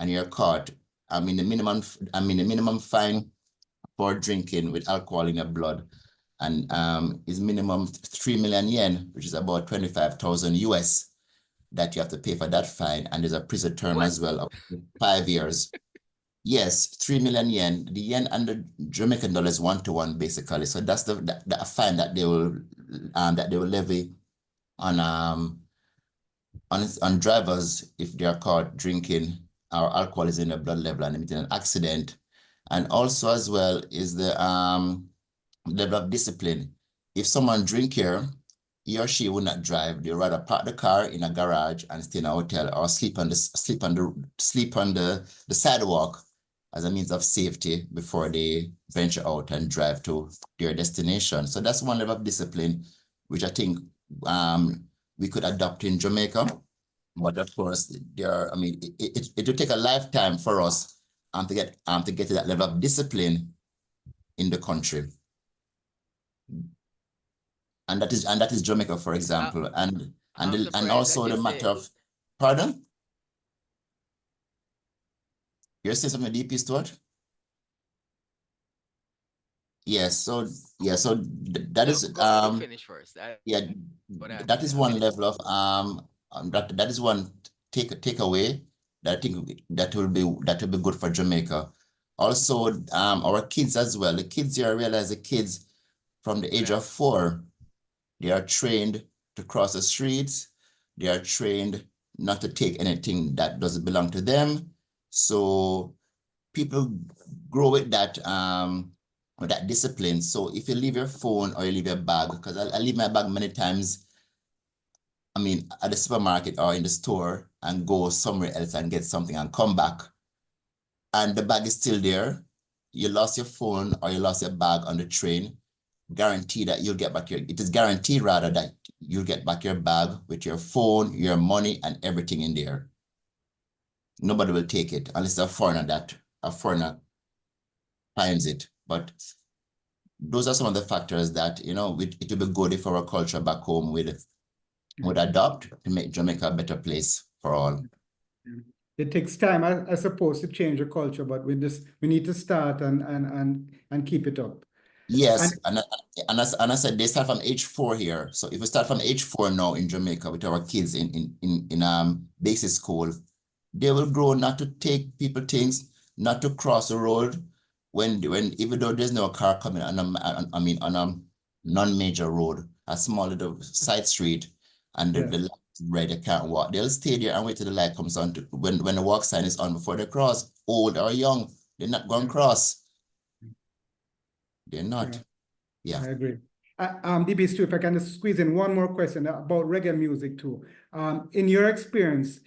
[SPEAKER 14] and you're caught, the minimum fine for drinking with alcohol in your blood, and is minimum 3 million yen, which is about 25,000 US, that you have to pay for that fine, and there's a prison term as well of 5 years. Yes, 3 million yen. The yen and the Jamaican dollar is 1-to-1 basically. So that's the fine that they will levy on drivers if they are caught drinking or alcohol is in their blood level and emitting an accident. And also as well is the level of discipline. If someone drink here, he or she will not drive. They rather park the car in a garage and stay in a hotel, or sleep on the sidewalk as a means of safety before they venture out and drive to their destination. So that's one level of discipline, which I think we could adopt in Jamaica. But of course, it will take a lifetime for us to get to that level of discipline in the country. And that is Jamaica, for example, and also the matter of, pardon? You're saying something, DP Stuart? Yes, so that is
[SPEAKER 13] finish first.
[SPEAKER 14] that is one level of that is one takeaway that I think that will be good for Jamaica. Also, our kids as well. The kids here, I realize the kids from the age of 4, they are trained to cross the streets. They are trained not to take anything that doesn't belong to them. So people grow with that discipline. So if you leave your phone or you leave your bag, because I leave my bag many times, at the supermarket or in the store, and go somewhere else and get something and come back, and the bag is still there, you lost your phone or you lost your bag on the train, guaranteed that you'll get back it is guaranteed rather that you'll get back your bag with your phone, your money, and everything in there. Nobody will take it unless a foreigner finds it. But those are some of the factors that, it will be good if our culture back home would adopt to make Jamaica a better place for all.
[SPEAKER 7] It takes time, I suppose, to change the culture, but we need to start and keep it up.
[SPEAKER 14] Yes, and as I said, they start from age 4 here. So if we start from age 4 now in Jamaica with our kids in basic school, they will grow not to take people things, not to cross the road even though there's no car coming on a non-major road, a small little side street, and the light is red, they can't walk. They'll stay there and wait till the light comes on when the walk sign is on before they cross. Old or young, they're not going to cross. They're not. Yeah.
[SPEAKER 7] I agree. DB Stu, if I can just squeeze in one more question about reggae music too. In your experience,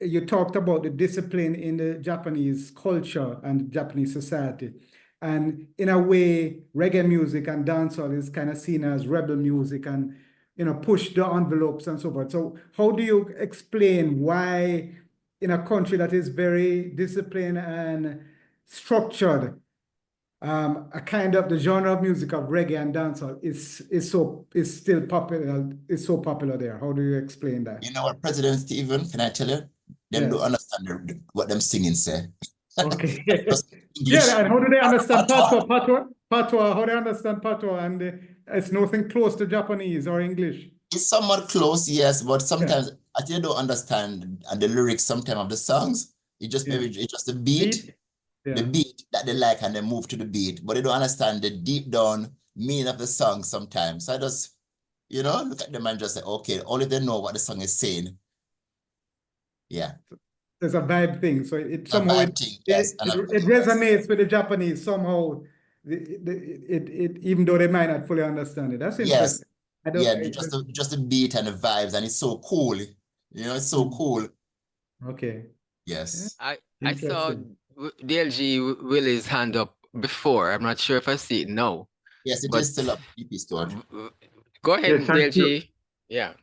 [SPEAKER 7] you talked about the discipline in the Japanese culture and Japanese society. And in a way, reggae music and dancehall is kind of seen as rebel music. And push the envelopes and so forth. So how do you explain why in a country that is very disciplined and structured, a kind of the genre of music of reggae and dancehall is still popular, is so popular there? How do you explain that?
[SPEAKER 14] You know what, President Stephen, can I tell you? Them don't understand what them singing say.
[SPEAKER 7] Okay.
[SPEAKER 14] English.
[SPEAKER 7] Yeah, and how do they understand patois? Patois, how do they understand patois? And it's nothing close to Japanese or English.
[SPEAKER 14] It's somewhat close, yes, but sometimes I still don't understand the lyrics sometimes of the songs. It just maybe it's just the beat. The beat that they like, and they move to the beat, but they don't understand the deep down meaning of the song sometimes. So I just, look at them and just say, okay, only they know what the song is saying. Yeah.
[SPEAKER 7] There's a vibe thing. So it somehow it resonates with the Japanese somehow. Even though they might not fully understand it. That's interesting.
[SPEAKER 14] Just the beat and the vibes, and it's so cool. It's so cool.
[SPEAKER 7] Okay.
[SPEAKER 14] Yes.
[SPEAKER 13] I saw DLG Willie's hand up before. I'm not sure if I see it now.
[SPEAKER 14] Yes, it is still up. DP store.
[SPEAKER 13] Go ahead,
[SPEAKER 10] Yes, thank you.
[SPEAKER 13] DLG. Yeah.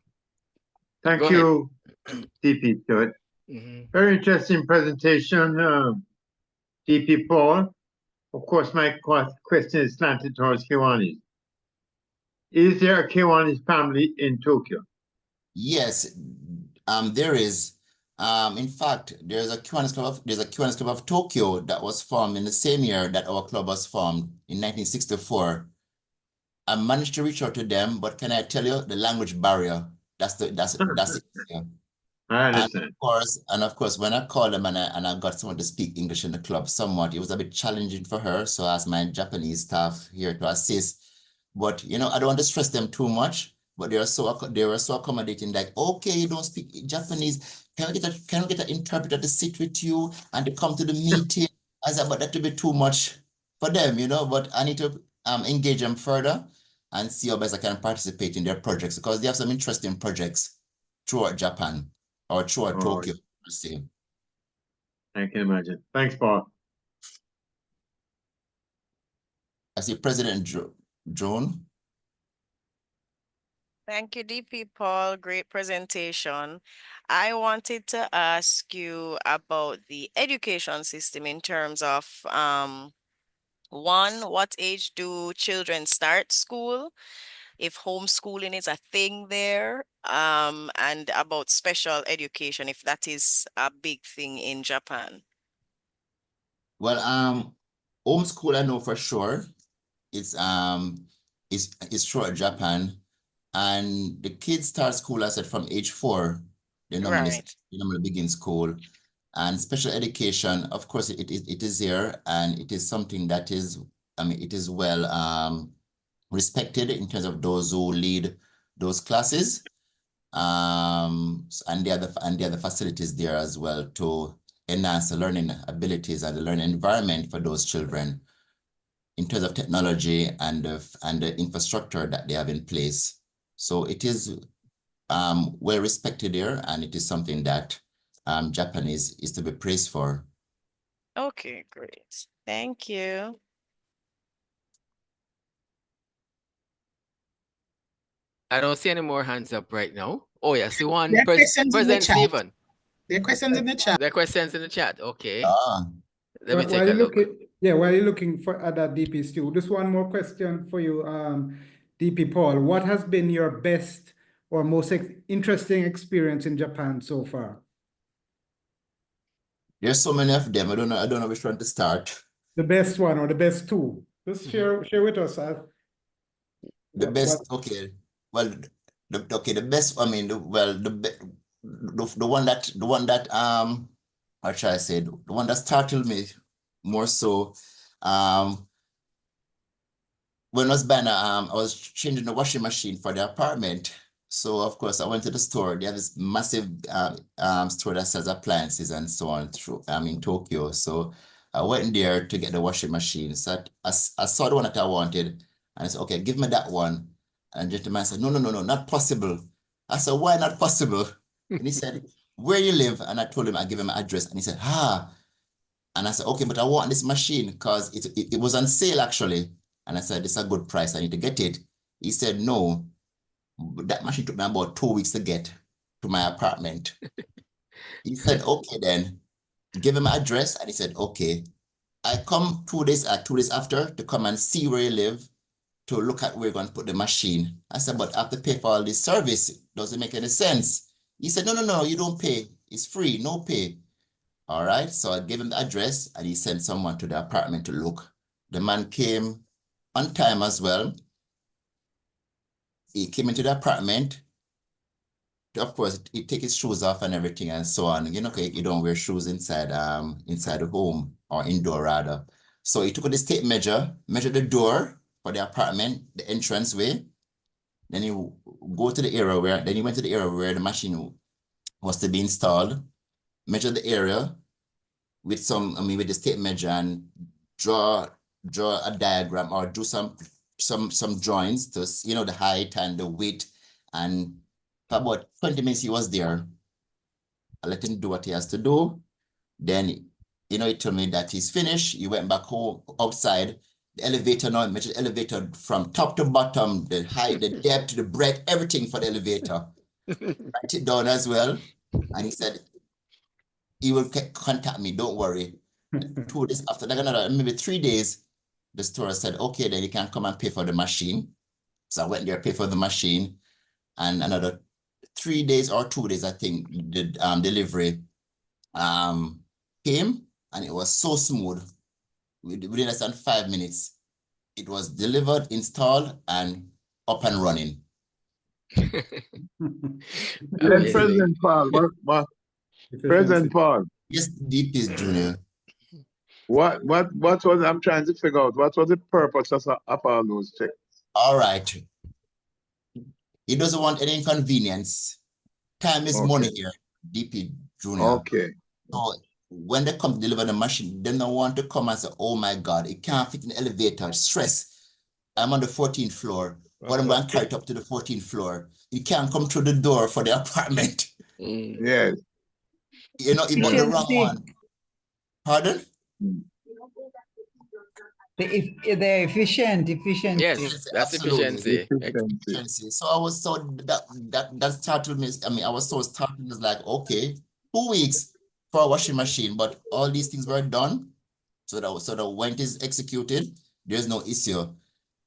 [SPEAKER 10] Thank you, DP Stewart. Very interesting presentation, DP Paul. Of course, my question is slanted towards Kiwanis. Is there a Kiwanis family in Tokyo?
[SPEAKER 14] Yes, there is. In fact, there's a Kiwanis Club of Tokyo that was formed in the same year that our club was formed in 1964. I managed to reach out to them, but can I tell you, the language barrier, that's it. Yeah.
[SPEAKER 10] I understand.
[SPEAKER 14] And of course, when I called them and I got someone to speak English in the club somewhat, it was a bit challenging for her. So I asked my Japanese staff here to assist. But I don't want to stress them too much. But they were so accommodating, like, okay, you don't speak Japanese. Can we get an interpreter to sit with you and to come to the meeting? I said, but that would be too much for them, But I need to engage them further and see how best I can participate in their projects, because they have some interesting projects throughout Japan or throughout Tokyo.
[SPEAKER 10] I can imagine. Thanks, Paul.
[SPEAKER 14] I see President Joan.
[SPEAKER 5] Thank you, DP Paul. Great presentation. I wanted to ask you about the education system in terms of one, what age do children start school? If homeschooling is a thing there, and about special education, if that is a big thing in Japan.
[SPEAKER 14] Well, homeschool, I know for sure. It's throughout Japan, and the kids start school, I said, from age 4. They normally begin school. And special education, of course, it is there, and it is something that is, it is well respected in terms of those who lead those classes. And there are the facilities there as well to enhance the learning abilities and the learning environment for those children in terms of technology and the infrastructure that they have in place. So it is well respected there, and it is something that Japan is to be praised for.
[SPEAKER 5] Okay, great. Thank you.
[SPEAKER 13] I don't see any more hands up right now. Oh, yeah, see one. President Stephen.
[SPEAKER 1] There are questions in the chat.
[SPEAKER 13] There are questions in the chat. Okay. Let me take
[SPEAKER 7] while
[SPEAKER 13] a look.
[SPEAKER 7] While you're looking for other DP Stu, just one more question for you, DP Paul. What has been your best or most interesting experience in Japan so far?
[SPEAKER 14] There's so many of them. I don't know which one to start.
[SPEAKER 7] The best one or the best two. Just share with us.
[SPEAKER 14] The best, okay. Well, the best. I mean, the one that how shall I say, the one that startled me more so. When I was buying, I was changing the washing machine for the apartment. So of course I went to the store. They have this massive store that sells appliances and so on in Tokyo. So I went there to get the washing machine. So I saw the one that I wanted, and I said, okay, give me that one. And the gentleman said, no, not possible. I said, why not possible? And he said, where you live? And I told him, I give him my address, and he said, and I said, okay, but I want this machine because it was on sale actually. And I said, it's a good price, I need to get it. He said, no, That machine took me about 2 weeks to get to my apartment. He said, okay, then give him my address. And he said, okay, I come 2 days after to come and see where you live, to look at where you're going to put the machine. I said, but I have to pay for all this service. It doesn't make any sense. He said, no, you don't pay. It's free, no pay. All right, so I gave him the address and he sent someone to the apartment to look. The man came on time as well. He came into the apartment. Of course, he take his shoes off and everything and so on. You know, you don't wear shoes inside the home, or indoor rather. So he took this tape measure, measured the door for the apartment, the entrance way. Then he went to the area where the machine was to be installed, measure the area with this tape measure and draw a diagram or do some drawings to, the height and the width. And for about 20 minutes he was there. I let him do what he has to do. Then, he told me that he's finished. He went back home outside. The elevator now, measured the elevator from top to bottom, the height, the depth, the breadth, everything for the elevator. Write it down as well. And he said, he will contact me, don't worry. 2 days after, like another, maybe 3 days, the store said, okay, then you can come and pay for the machine. So I went there, pay for the machine. And another 3 days or 2 days, I think, the delivery came, and it was so smooth. Within less than 5 minutes, it was delivered, installed, and up and running.
[SPEAKER 2] Then President Paul, President Paul.
[SPEAKER 14] Yes, DP Junior.
[SPEAKER 2] What was, I'm trying to figure out, what was the purpose of all those checks?
[SPEAKER 14] All right. He doesn't want any inconvenience. Time is money here, DP Junior.
[SPEAKER 2] Okay.
[SPEAKER 14] So when they come to deliver the machine, they don't want to come and say, oh my God, it can't fit in the elevator, stress. I'm on the 14th floor, but I'm going to carry it up to the 14th floor. You can't come through the door for the apartment.
[SPEAKER 2] Yes.
[SPEAKER 14] He bought the wrong one. Pardon?
[SPEAKER 15] They're efficient.
[SPEAKER 13] Yes, that's efficiency.
[SPEAKER 14] So I was that startled me. I mean, I was so startled. It was like, okay, 2 weeks for a washing machine, but all these things were done. So that when it is executed, there's no issue.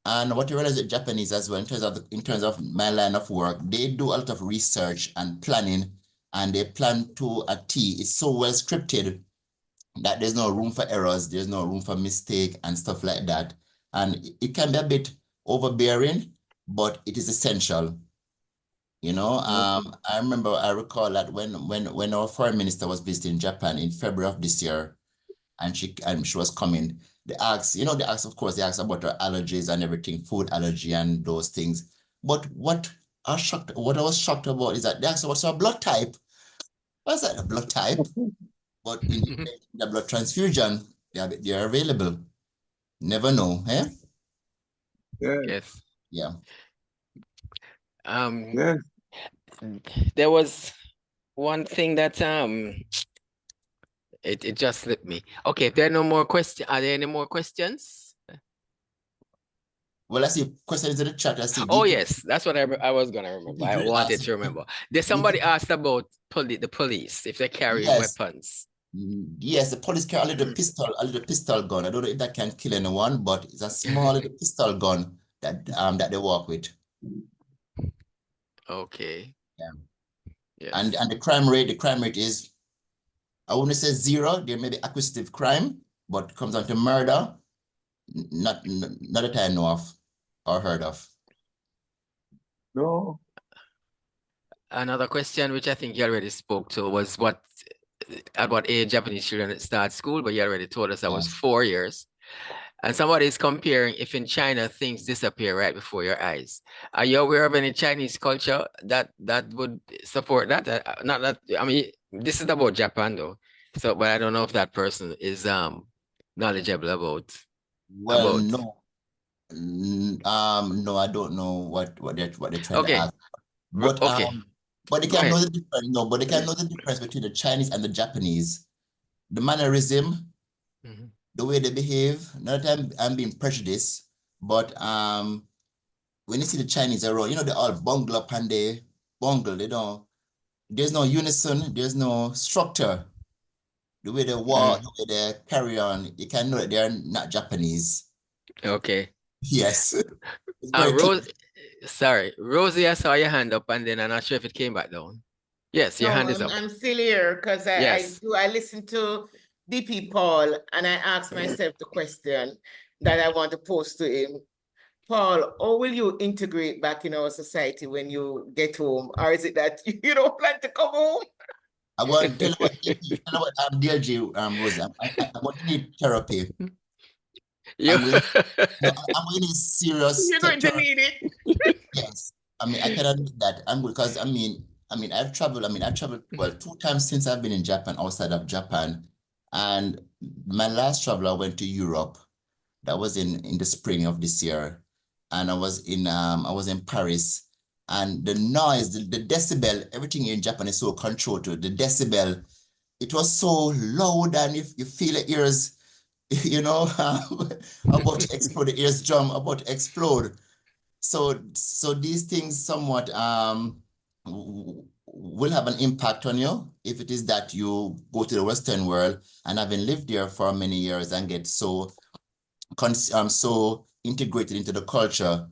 [SPEAKER 14] And what you realize with Japanese as well, in terms of my line of work, they do a lot of research and planning, and they plan to a T. It's so well scripted that there's no room for errors, there's no room for mistake and stuff like that. And it can be a bit overbearing, but it is essential. I recall that when our foreign minister was visiting Japan in February of this year, and she was coming, they asked of course, they asked about her allergies and everything, food allergy and those things. But what I was shocked about is that they asked what's her blood type. I said, the blood type? But in the blood transfusion, they are available. Never know, eh?
[SPEAKER 13] Yes.
[SPEAKER 14] Yeah.
[SPEAKER 2] Yes.
[SPEAKER 13] There was one thing that it just slipped me. Okay, if there are no more questions, are there any more questions?
[SPEAKER 14] Well, I see questions in the chat. I see.
[SPEAKER 13] Oh yes, that's what I was gonna remember. I wanted to remember. There's somebody asked about the police, if they carry weapons.
[SPEAKER 14] Yes, the police carry a little pistol gun. I don't know if that can kill anyone, but it's a small little pistol gun that they walk with.
[SPEAKER 13] Okay.
[SPEAKER 14] Yeah.
[SPEAKER 13] Yes.
[SPEAKER 14] And the crime rate is, I wouldn't say zero. There may be acquisitive crime, but comes down to murder, not that I know of or heard of.
[SPEAKER 2] No.
[SPEAKER 13] Another question, which I think you already spoke to, was at what age Japanese children start school, but you already told us that was 4 years. And somebody is comparing if in China things disappear right before your eyes. Are you aware of any Chinese culture that would support that? Not that, I mean, this is about Japan though. So, but I don't know if that person is knowledgeable about.
[SPEAKER 14] Well, no. No, I don't know what they're trying to ask. But but they can know the difference. No, but they can know the difference between the Chinese and the Japanese. The mannerism, the way they behave. Not that I'm being prejudiced, but when you see the Chinese around, you know, they all bungle up and they bungle. They don't. There's no unison. There's no structure. The way they walk, the way they carry on, you can know that they're not Japanese.
[SPEAKER 13] Okay.
[SPEAKER 14] Yes. It's very
[SPEAKER 13] Sorry, Rosie, I saw your hand up and then I'm not sure if it came back down. Yes, your hand is up.
[SPEAKER 16] I'm still here because I listened to DP Paul and I asked myself the question that I want to pose to him. Paul, how will you integrate back in our society when you get home? Or is it that you don't plan to come home?
[SPEAKER 14] I want to tell you what, dear G, Rosie, I want to need therapy. I'm going to need serious.
[SPEAKER 16] You're going to need it.
[SPEAKER 14] Yes. I mean, I cannot need that. Because I mean, I've traveled, well, 2 times since I've been in Japan, outside of Japan. And my last travel, I went to Europe. That was in the spring of this year. And I was in Paris. And the noise, the decibel, everything in Japan is so controlled. The decibel, it was so loud, and you feel the ears, you know, about to explode, the ears drum about to explode. So these things somewhat will have an impact on you if it is that you go to the Western world, and having lived there for many years and get so integrated into the culture,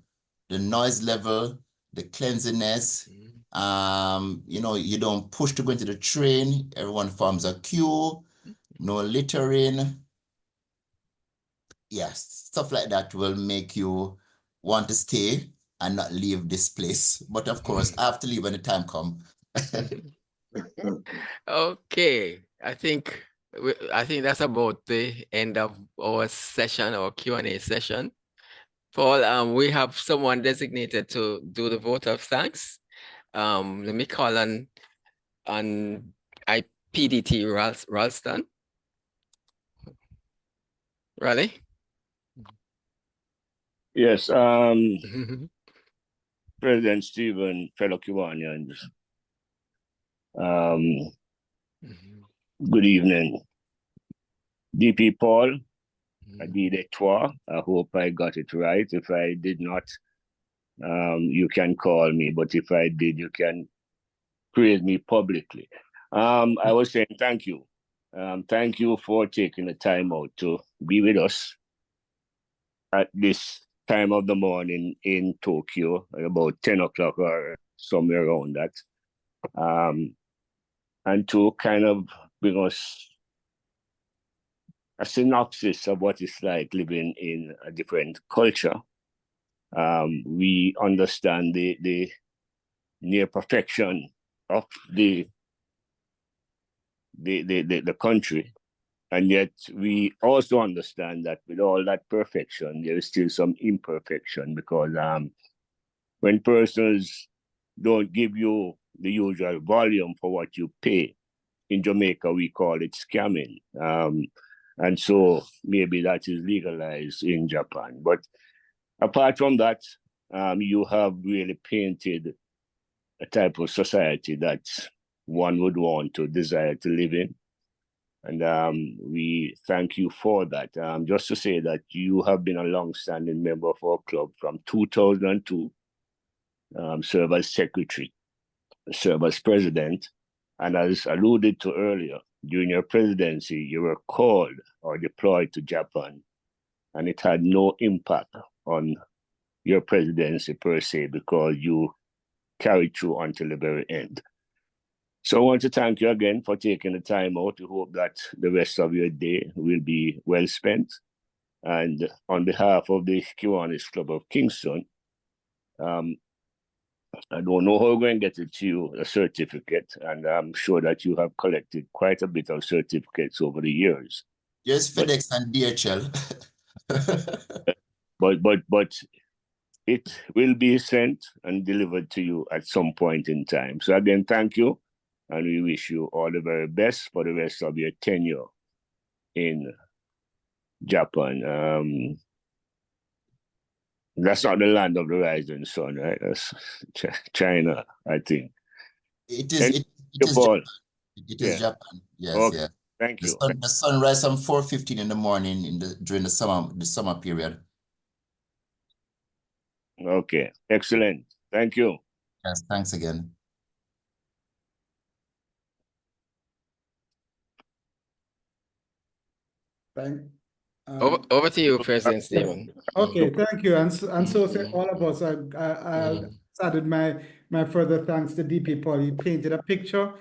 [SPEAKER 14] the noise level, the cleanliness, you know, you don't push to go into the train, everyone forms a queue, no littering. Yes, stuff like that will make you want to stay and not leave this place. But of course, I have to leave when the time comes.
[SPEAKER 13] Okay, I think that's about the end of our session, our Q&A session. Paul, we have someone designated to do the vote of thanks. Let me call on IPDT Ralston. Raleigh?
[SPEAKER 17] Yes, President Stephen, fellow Kiwanians, good evening. DP Paul, Adide Toi, I hope I got it right. If I did not, you can call me, but if I did, you can praise me publicly. I was saying thank you. Thank you for taking the time out to be with us at this time of the morning in Tokyo, about 10 o'clock or somewhere around that. And to kind of bring us a synopsis of what it's like living in a different culture. We understand the near perfection of the country, and yet we also understand that with all that perfection, there is still some imperfection, because when persons don't give you the usual volume for what you pay, in Jamaica we call it scamming. And so maybe that is legalized in Japan. But apart from that, you have really painted a type of society that one would want to desire to live in. And we thank you for that. Just to say that you have been a long-standing member of our club from 2002, serve as secretary, serve as president, and as alluded to earlier, during your presidency, you were called or deployed to Japan, and it had no impact on your presidency per se, because you carried through until the very end. So I want to thank you again for taking the time out. We hope that the rest of your day will be well spent. And on behalf of the Kiwanis Club of Kingston, I don't know how we're going to get it to you, a certificate, and I'm sure that you have collected quite a bit of certificates over the years.
[SPEAKER 14] Yes, FedEx and DHL.
[SPEAKER 17] but it will be sent and delivered to you at some point in time. So again, thank you, and we wish you all the very best for the rest of your tenure in Japan. That's not the land of the rising sun, right? That's China, I think.
[SPEAKER 14] It is. It is
[SPEAKER 17] Paul.
[SPEAKER 14] Japan. It is Japan. Yes,
[SPEAKER 17] okay.
[SPEAKER 14] yeah.
[SPEAKER 17] Thank you.
[SPEAKER 14] The sun rises from 4:15 in the morning during the summer period.
[SPEAKER 17] Okay, excellent. Thank you.
[SPEAKER 14] Yes, thanks again.
[SPEAKER 13] Over to you, President Stephen.
[SPEAKER 7] Okay, thank you. And so say all of us, I added my further thanks to DP Paul. He painted a picture.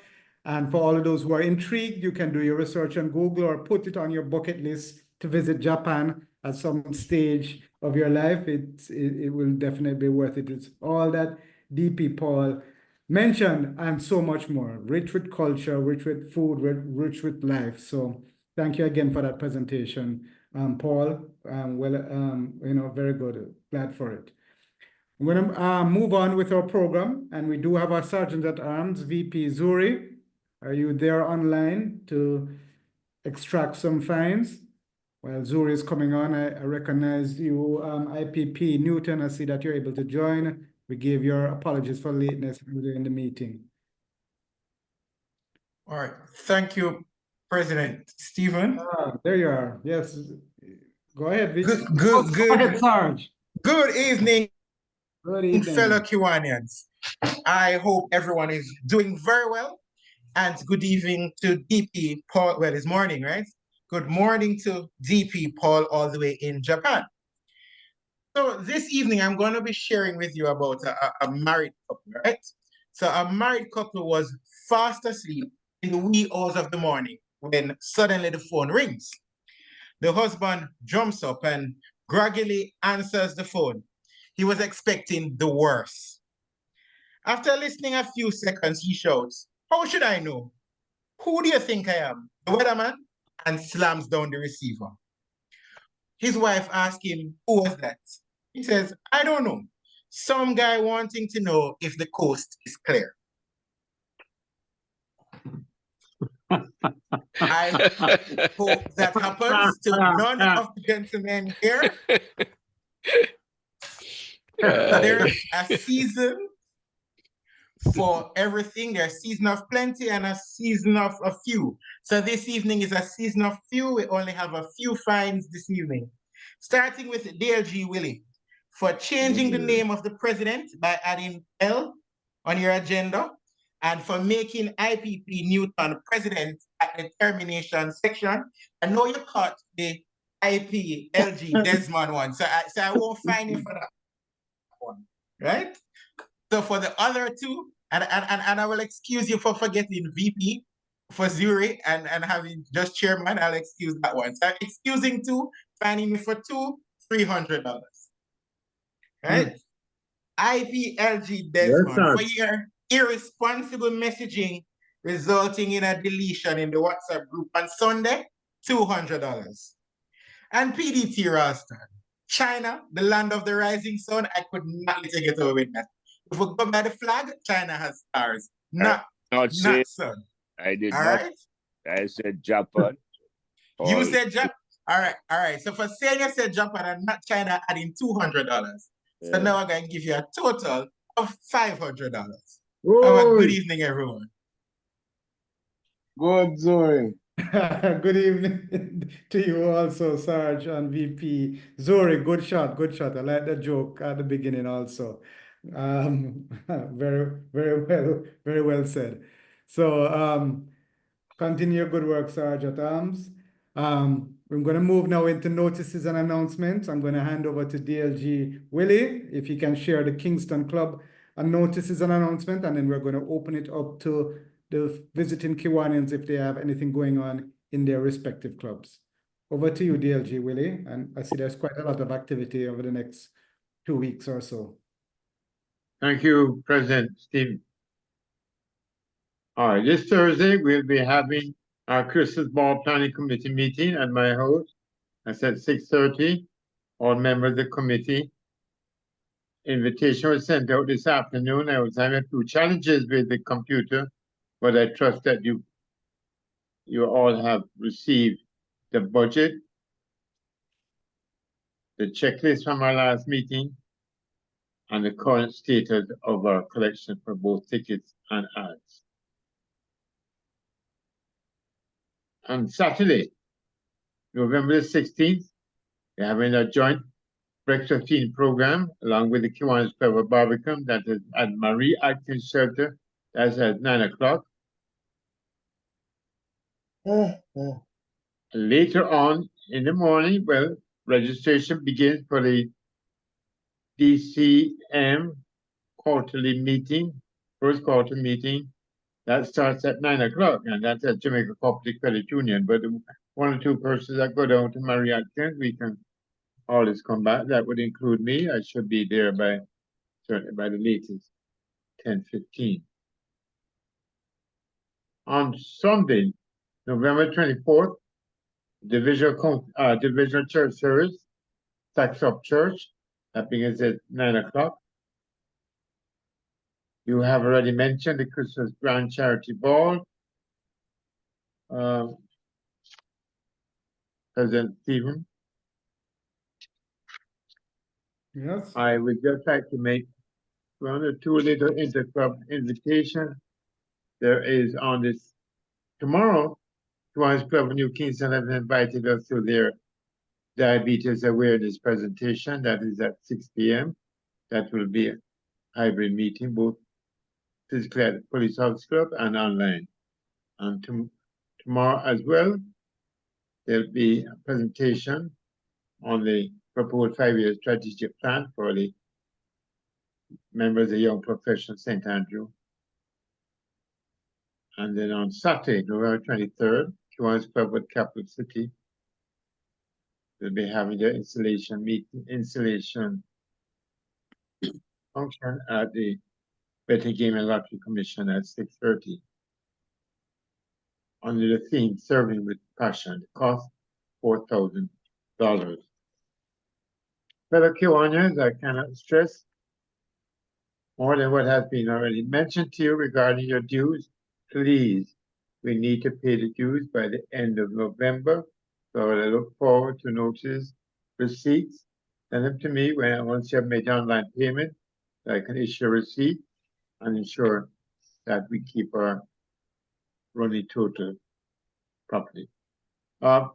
[SPEAKER 7] And for all of those who are intrigued, you can do your research on Google or put it on your bucket list to visit Japan at some stage of your life. It will definitely be worth it. It's all that DP Paul mentioned and so much more. Rich with culture, rich with food, rich with life. So thank you again for that presentation, Paul. Very good. Glad for it. I'm going to move on with our program, and we do have our Sergeant at Arms, VP Zuri. Are you there online to extract some fines? While Zuri is coming on, I recognize you, IPP Newton. I see that you're able to join. We gave your apologies for lateness in the meeting.
[SPEAKER 18] All right. Thank you, President Stephen.
[SPEAKER 7] There you are. Yes. Go ahead, Vic.
[SPEAKER 18] Go
[SPEAKER 7] ahead, Sarge.
[SPEAKER 18] Good evening, fellow
[SPEAKER 7] Kiwanians.
[SPEAKER 18] Kiwanians. I hope everyone is doing very well. And good evening to DP Paul. Well, it's morning, right? Good morning to DP Paul all the way in Japan. So this evening, I'm going to be sharing with you about a married couple, right? So a married couple was fast asleep in the wee hours of the morning when suddenly the phone rings. The husband jumps up and groggily answers the phone. He was expecting the worst. After listening a few seconds, he shouts, "How should I know? Who do you think I am? The weatherman?" and slams down the receiver. His wife asks him, "Who was that?" He says, "I don't know. Some guy wanting to know if the coast is clear." I hope that happens to none of the gentlemen here. There's a season for everything. There's a season of plenty and a season of a few. So this evening is a season of few. We only have a few fines this evening. Starting with DLG Willie for changing the name of the president by adding L on your agenda, and for making IPP Newton president at the termination section. I know you caught the IPLG Desmond one, so I won't fine you for that one, right? So for the other two, and I will excuse you for forgetting VP for Zuri and having just chairman, I'll excuse that one. So excusing two, fining me for $300. Right? IPLG Desmond for your irresponsible messaging resulting in a deletion in the WhatsApp group on Sunday, $200. And PDT Ralston, China, the land of the rising sun, I could not let you get away with that. If we go by the flag, China has stars, not sun.
[SPEAKER 17] I did
[SPEAKER 18] all
[SPEAKER 17] not.
[SPEAKER 18] Right?
[SPEAKER 17] I said Japan.
[SPEAKER 18] You said Japan. All right. So for saying you said Japan and not China, adding $200. So now I'm going to give you a total of $500. Have a good evening, everyone.
[SPEAKER 2] Good, Zuri.
[SPEAKER 7] Good evening to you also, Sarge and VP. Zuri, good shot. I like the joke at the beginning also. Very well said. So continue your good work, Sarge at Arms. We're going to move now into notices and announcements. I'm going to hand over to DLG Willie, if he can share the Kingston Club and notices and announcement, and then we're going to open it up to the visiting Kiwanians if they have anything going on in their respective clubs. Over to you, DLG Willie, and I see there's quite a lot of activity over the next 2 weeks or so.
[SPEAKER 10] Thank you, President Steve. All right, this Thursday we'll be having our Christmas Ball Planning Committee meeting at my house. I said 6:30. All members of the committee. Invitation was sent out this afternoon. I was having a few challenges with the computer, but I trust that you all have received the budget, the checklist from our last meeting, and the current status of our collection for both tickets and ads. On Saturday, November the 16th, we're having a joint breakfast feeding program, along with the Kiwanis Club of Barbican, that is at Marie Atkins Shelter. That's at 9 o'clock. Later on in the morning, well, registration begins for the DCM quarterly meeting, first quarter meeting. That starts at 9 o'clock, and that's at Jamaica Cooperative Credit Union. But one or two persons that go down to Marie Atkins, we can always come back. That would include me. I should be there certainly by the latest 10:15. On Sunday, November 24th, Divisional Church Service, Stacks Up Church, that begins at 9 o'clock. You have already mentioned the Christmas Grand Charity Ball. President Stephen.
[SPEAKER 7] Yes.
[SPEAKER 10] I would just like to make one or two little interclub invitations. There is on this tomorrow, Kiwanis Club of New Kingston has invited us to their diabetes awareness presentation. That is at 6 p.m. That will be a hybrid meeting, both physically at the Police Office Club and online. And tomorrow as well, there'll be a presentation on the proposed 5-year strategic plan for the members of Young Professionals St. Andrew. And then on Saturday, November 23rd, Kiwanis Club at Capital City will be having their installation function at the Betting Game and Lottery Commission at 6:30. Under the theme Serving with Passion, the cost $4,000. Fellow Kiwanians, I cannot stress more than what has been already mentioned to you regarding your dues. Please, we need to pay the dues by the end of November. So I look forward to notice receipts. Send them to me once you have made online payment. So I can issue a receipt and ensure that we keep our running total properly.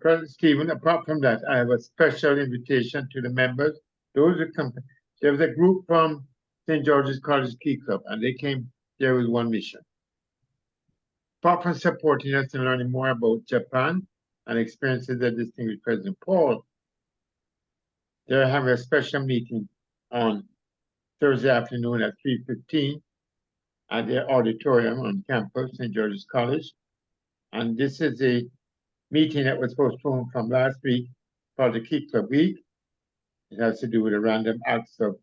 [SPEAKER 10] President Stephen, apart from that, I have a special invitation to the members. Those who come, there was a group from St. George's College Key Club, and they came there with one mission. Apart from supporting us and learning more about Japan and experiences that distinguished President Paul, they're having a special meeting on Thursday afternoon at 3:15 at their auditorium on campus, St. George's College. And this is a meeting that was postponed from last week for the Key Club Week. It has to do with the random acts of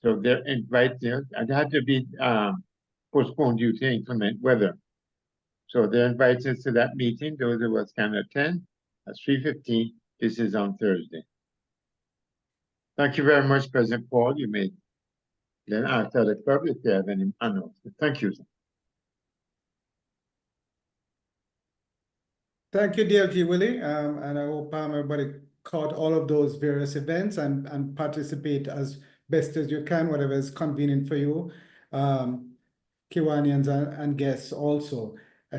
[SPEAKER 10] so they're invited, and it had to be postponed due to inclement weather. So they're invited to that meeting. Those of us can attend at 3:15. This is on Thursday. Thank you very much, President Paul. You may then after the club if you have any announcements. Thank you, sir.
[SPEAKER 7] Thank you, DLG Willie, and I hope everybody caught all of those various events and participate as best as you can, whatever is convenient for you, Kiwanians and guests also.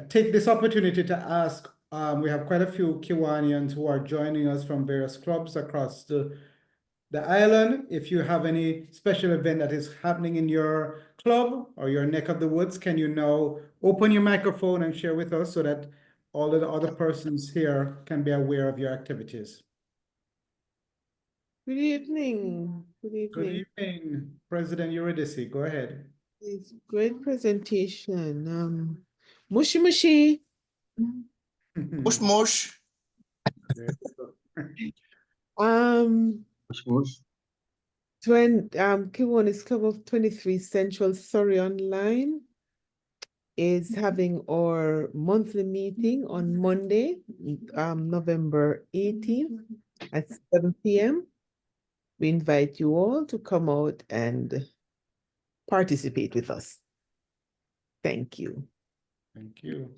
[SPEAKER 7] Take this opportunity to ask, we have quite a few Kiwanians who are joining us from various clubs across the island. If you have any special event that is happening in your club or your neck of the woods, can you now open your microphone and share with us so that all of the other persons here can be aware of your activities?
[SPEAKER 19] Good evening. Good evening.
[SPEAKER 7] Good evening, President Eurydice. Go ahead.
[SPEAKER 19] It's great presentation. Mushy mushy.
[SPEAKER 14] Mush mush.
[SPEAKER 10] Mush mush.
[SPEAKER 19] Kiwanis Club of 23 Central Surrey Online is having our monthly meeting on Monday, November 18th at 7 p.m. We invite you all to come out and participate with us. Thank you.
[SPEAKER 7] Thank you.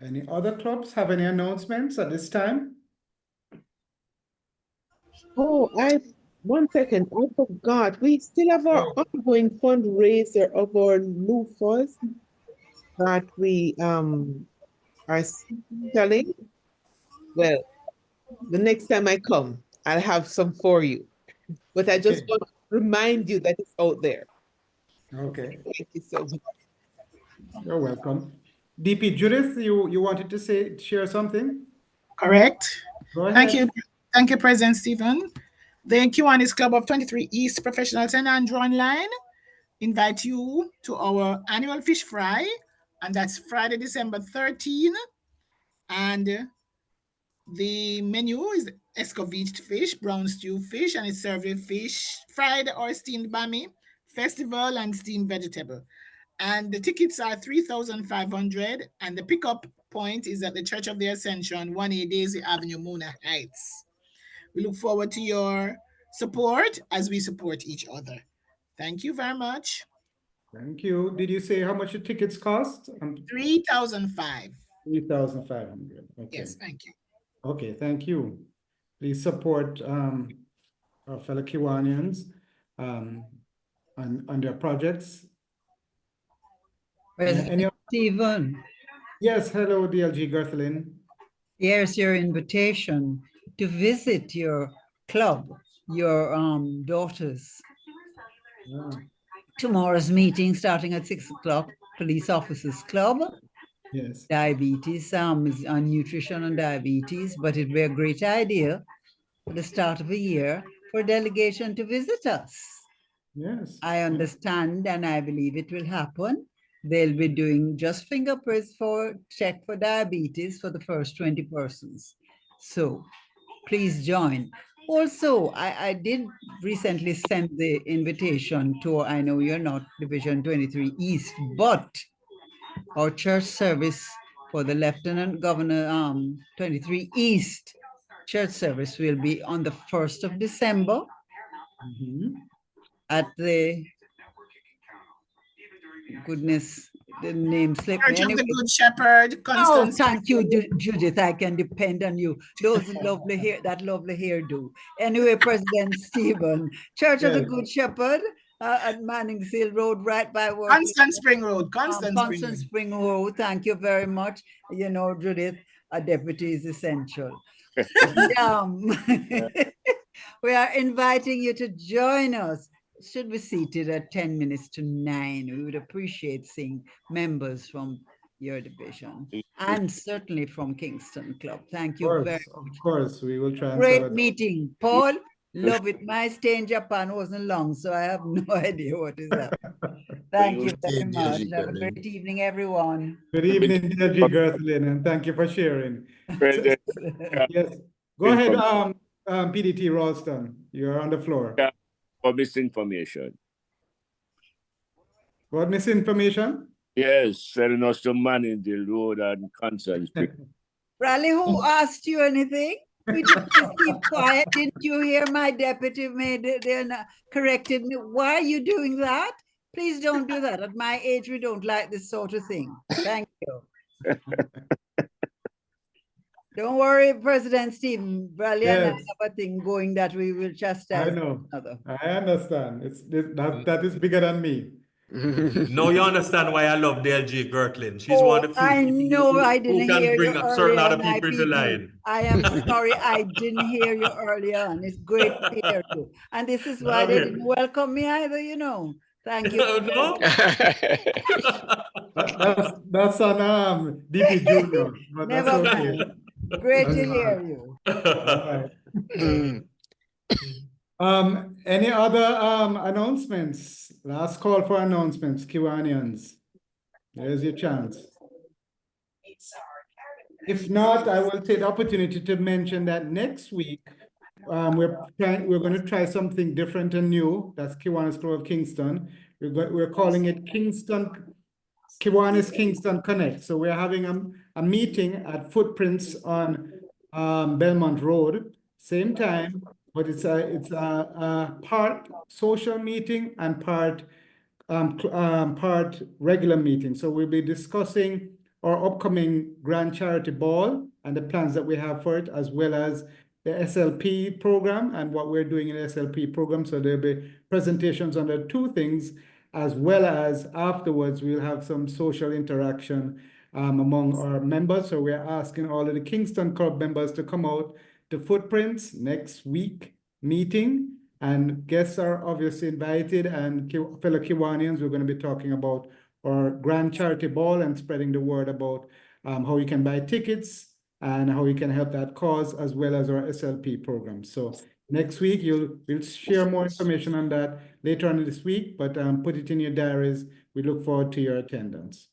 [SPEAKER 7] Any other clubs have any announcements at this time?
[SPEAKER 19] Oh, 1 second, I forgot. We still have our ongoing fundraiser of our loofahs that we are selling. Well, the next time I come, I'll have some for you. But I just want to remind you that it's out there.
[SPEAKER 7] Okay.
[SPEAKER 19] Thank you so much.
[SPEAKER 7] You're welcome. DP Judith, you wanted to share something?
[SPEAKER 1] Correct.
[SPEAKER 7] Go ahead.
[SPEAKER 1] Thank you. Thank you, President Stephen. The Kiwanis Club of 23 East Professional St. Andrew Online invite you to our annual fish fry, and that's Friday, December 13. And the menu is escovitch fish, brown stew fish, and it's served with fish, fried or steamed bami, festival, and steamed vegetable. And the tickets are 3,500, and the pickup point is at the Church of the Ascension, 1A Daisy Avenue, Mona Heights. We look forward to your support as we support each other. Thank you very much.
[SPEAKER 7] Thank you. Did you say how much the tickets cost?
[SPEAKER 1] 3,500.
[SPEAKER 7] 3,500. Okay.
[SPEAKER 1] Yes, thank you.
[SPEAKER 7] Okay, thank you. Please support our fellow Kiwanians on their projects.
[SPEAKER 15] President Stephen.
[SPEAKER 7] Yes, hello, DLG Gerthlin.
[SPEAKER 15] Here's your invitation to visit your club, your daughters.
[SPEAKER 7] Yeah.
[SPEAKER 15] Tomorrow's meeting starting at 6 o'clock, Police Officers Club.
[SPEAKER 7] Yes.
[SPEAKER 15] Diabetes, is on nutrition and diabetes, but it'd be a great idea for the start of a year for a delegation to visit us.
[SPEAKER 7] Yes.
[SPEAKER 15] I understand and I believe it will happen. They'll be doing just fingerprints for check for diabetes for the first 20 persons. So please join. Also, I did recently send the invitation to, I know you're not Division 23 East, but our church service for the Lieutenant Governor 23 East church service will be on the 1st of December at the, goodness, the name slipped me.
[SPEAKER 1] Church
[SPEAKER 15] Anyway.
[SPEAKER 1] of the Good Shepherd, Constance.
[SPEAKER 15] Oh, thank you, Judith. I can depend on you. Those lovely hair, that lovely hairdo. Anyway, President Stephen, Church of the Good Shepherd at Manning's Hill Road, right by work.
[SPEAKER 1] Constant Spring Road. Constant
[SPEAKER 15] Spring Road. Thank you very much. You know, Judith, a deputy is essential. We are inviting you to join us. Should be seated at 10 minutes to 9. We would appreciate seeing members from your division and certainly from Kingston Club. Thank you very much.
[SPEAKER 7] Of course, we will try and
[SPEAKER 15] great meeting. Paul, love it. My stay in Japan wasn't long, so I have no idea what is happening. Thank you very much. Have a great evening, everyone.
[SPEAKER 7] Good evening, DLG Gerthlin, and thank you for sharing. Yes, go ahead, PDT Ralston. You're on the floor.
[SPEAKER 17] For misinformation.
[SPEAKER 7] What misinformation?
[SPEAKER 17] Yes, selling us to Manningdale Road and Constance Spring.
[SPEAKER 15] Raleigh, who asked you anything? We just keep quiet. Didn't you hear my deputy made it and corrected me? Why are you doing that? Please don't do that. At my age, we don't like this sort of thing. Thank you. Don't worry, President Stephen. Raleigh and I have a thing going that we will chastise.
[SPEAKER 7] I know. I understand. That is bigger than me.
[SPEAKER 20] No, you understand why I love DLG Gerthlin. She's one of the few
[SPEAKER 15] I know I
[SPEAKER 20] who
[SPEAKER 15] didn't
[SPEAKER 20] can
[SPEAKER 15] hear
[SPEAKER 20] bring
[SPEAKER 15] you
[SPEAKER 20] a certain
[SPEAKER 15] earlier
[SPEAKER 20] other
[SPEAKER 15] on,
[SPEAKER 20] people into line.
[SPEAKER 15] I am sorry I didn't hear you earlier on. It's great to hear you. And this is why they didn't welcome me either, you know. Thank you.
[SPEAKER 20] No?
[SPEAKER 7] That's on DP Junior. But
[SPEAKER 15] Never
[SPEAKER 7] that's okay.
[SPEAKER 15] mind. Great to hear you.
[SPEAKER 7] Any other announcements? Last call for announcements, Kiwanians. There's your chance. If not, I will take the opportunity to mention that next week we're going to try something different and new. That's Kiwanis Club of Kingston. We're calling it Kiwanis Kingston Connect. So we're having a meeting at Footprints on Belmont Road, same time, but it's a part social meeting and part regular meeting. So we'll be discussing our upcoming Grand Charity Ball and the plans that we have for it, as well as the SLP program and what we're doing in the SLP program. So there'll be presentations on the two things, as well as afterwards we'll have some social interaction among our members. So we're asking all of the Kingston Club members to come out to Footprints next week meeting, and guests are obviously invited, and fellow Kiwanians, we're going to be talking about our grand charity ball and spreading the word about how you can buy tickets and how you can help that cause, as well as our SLP program. So next week, we'll share more information on that later on this week, but put it in your diaries. We look forward to your attendance.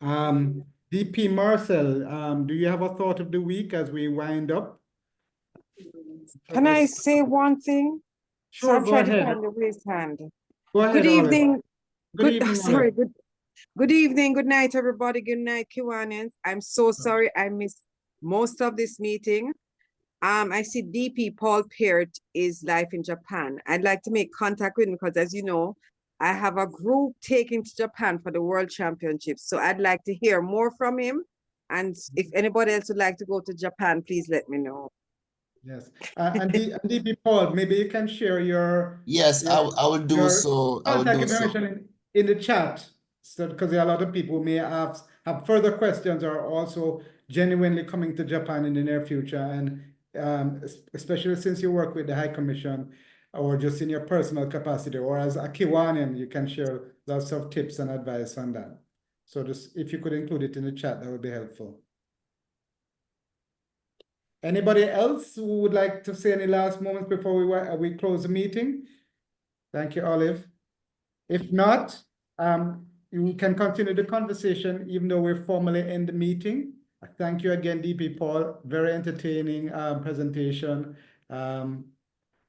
[SPEAKER 7] DP Marcel, do you have a thought of the week as we wind up?
[SPEAKER 21] Can I say one thing?
[SPEAKER 7] Sure,
[SPEAKER 21] so
[SPEAKER 7] go ahead.
[SPEAKER 21] to find the raised hand.
[SPEAKER 7] Go ahead,
[SPEAKER 21] Good evening.
[SPEAKER 7] Good evening,
[SPEAKER 21] sorry, good evening, good night, everybody. Good night, Kiwanians. I'm so sorry I missed most of this meeting. I see DP Paul Peart is live in Japan. I'd like to make contact with him because, as you know, I have a group taking to Japan for the World Championships. So I'd like to hear more from him. And if anybody else would like to go to Japan, please let me know.
[SPEAKER 7] Yes. And DP Paul, maybe you can share your...
[SPEAKER 14] Yes, I will do so. I will
[SPEAKER 7] contact
[SPEAKER 14] do so.
[SPEAKER 7] information in the chat, so because there are a lot of people who may have further questions or also genuinely coming to Japan in the near future, and especially since you work with the High Commission or just in your personal capacity, or as a Kiwanian, you can share lots of tips and advice on that. So just if you could include it in the chat, that would be helpful. Anybody else who would like to say any last moments before we close the meeting? Thank you, Olive. If not, you can continue the conversation even though we're formally in the meeting. Thank you again, DP Paul. Very entertaining presentation, and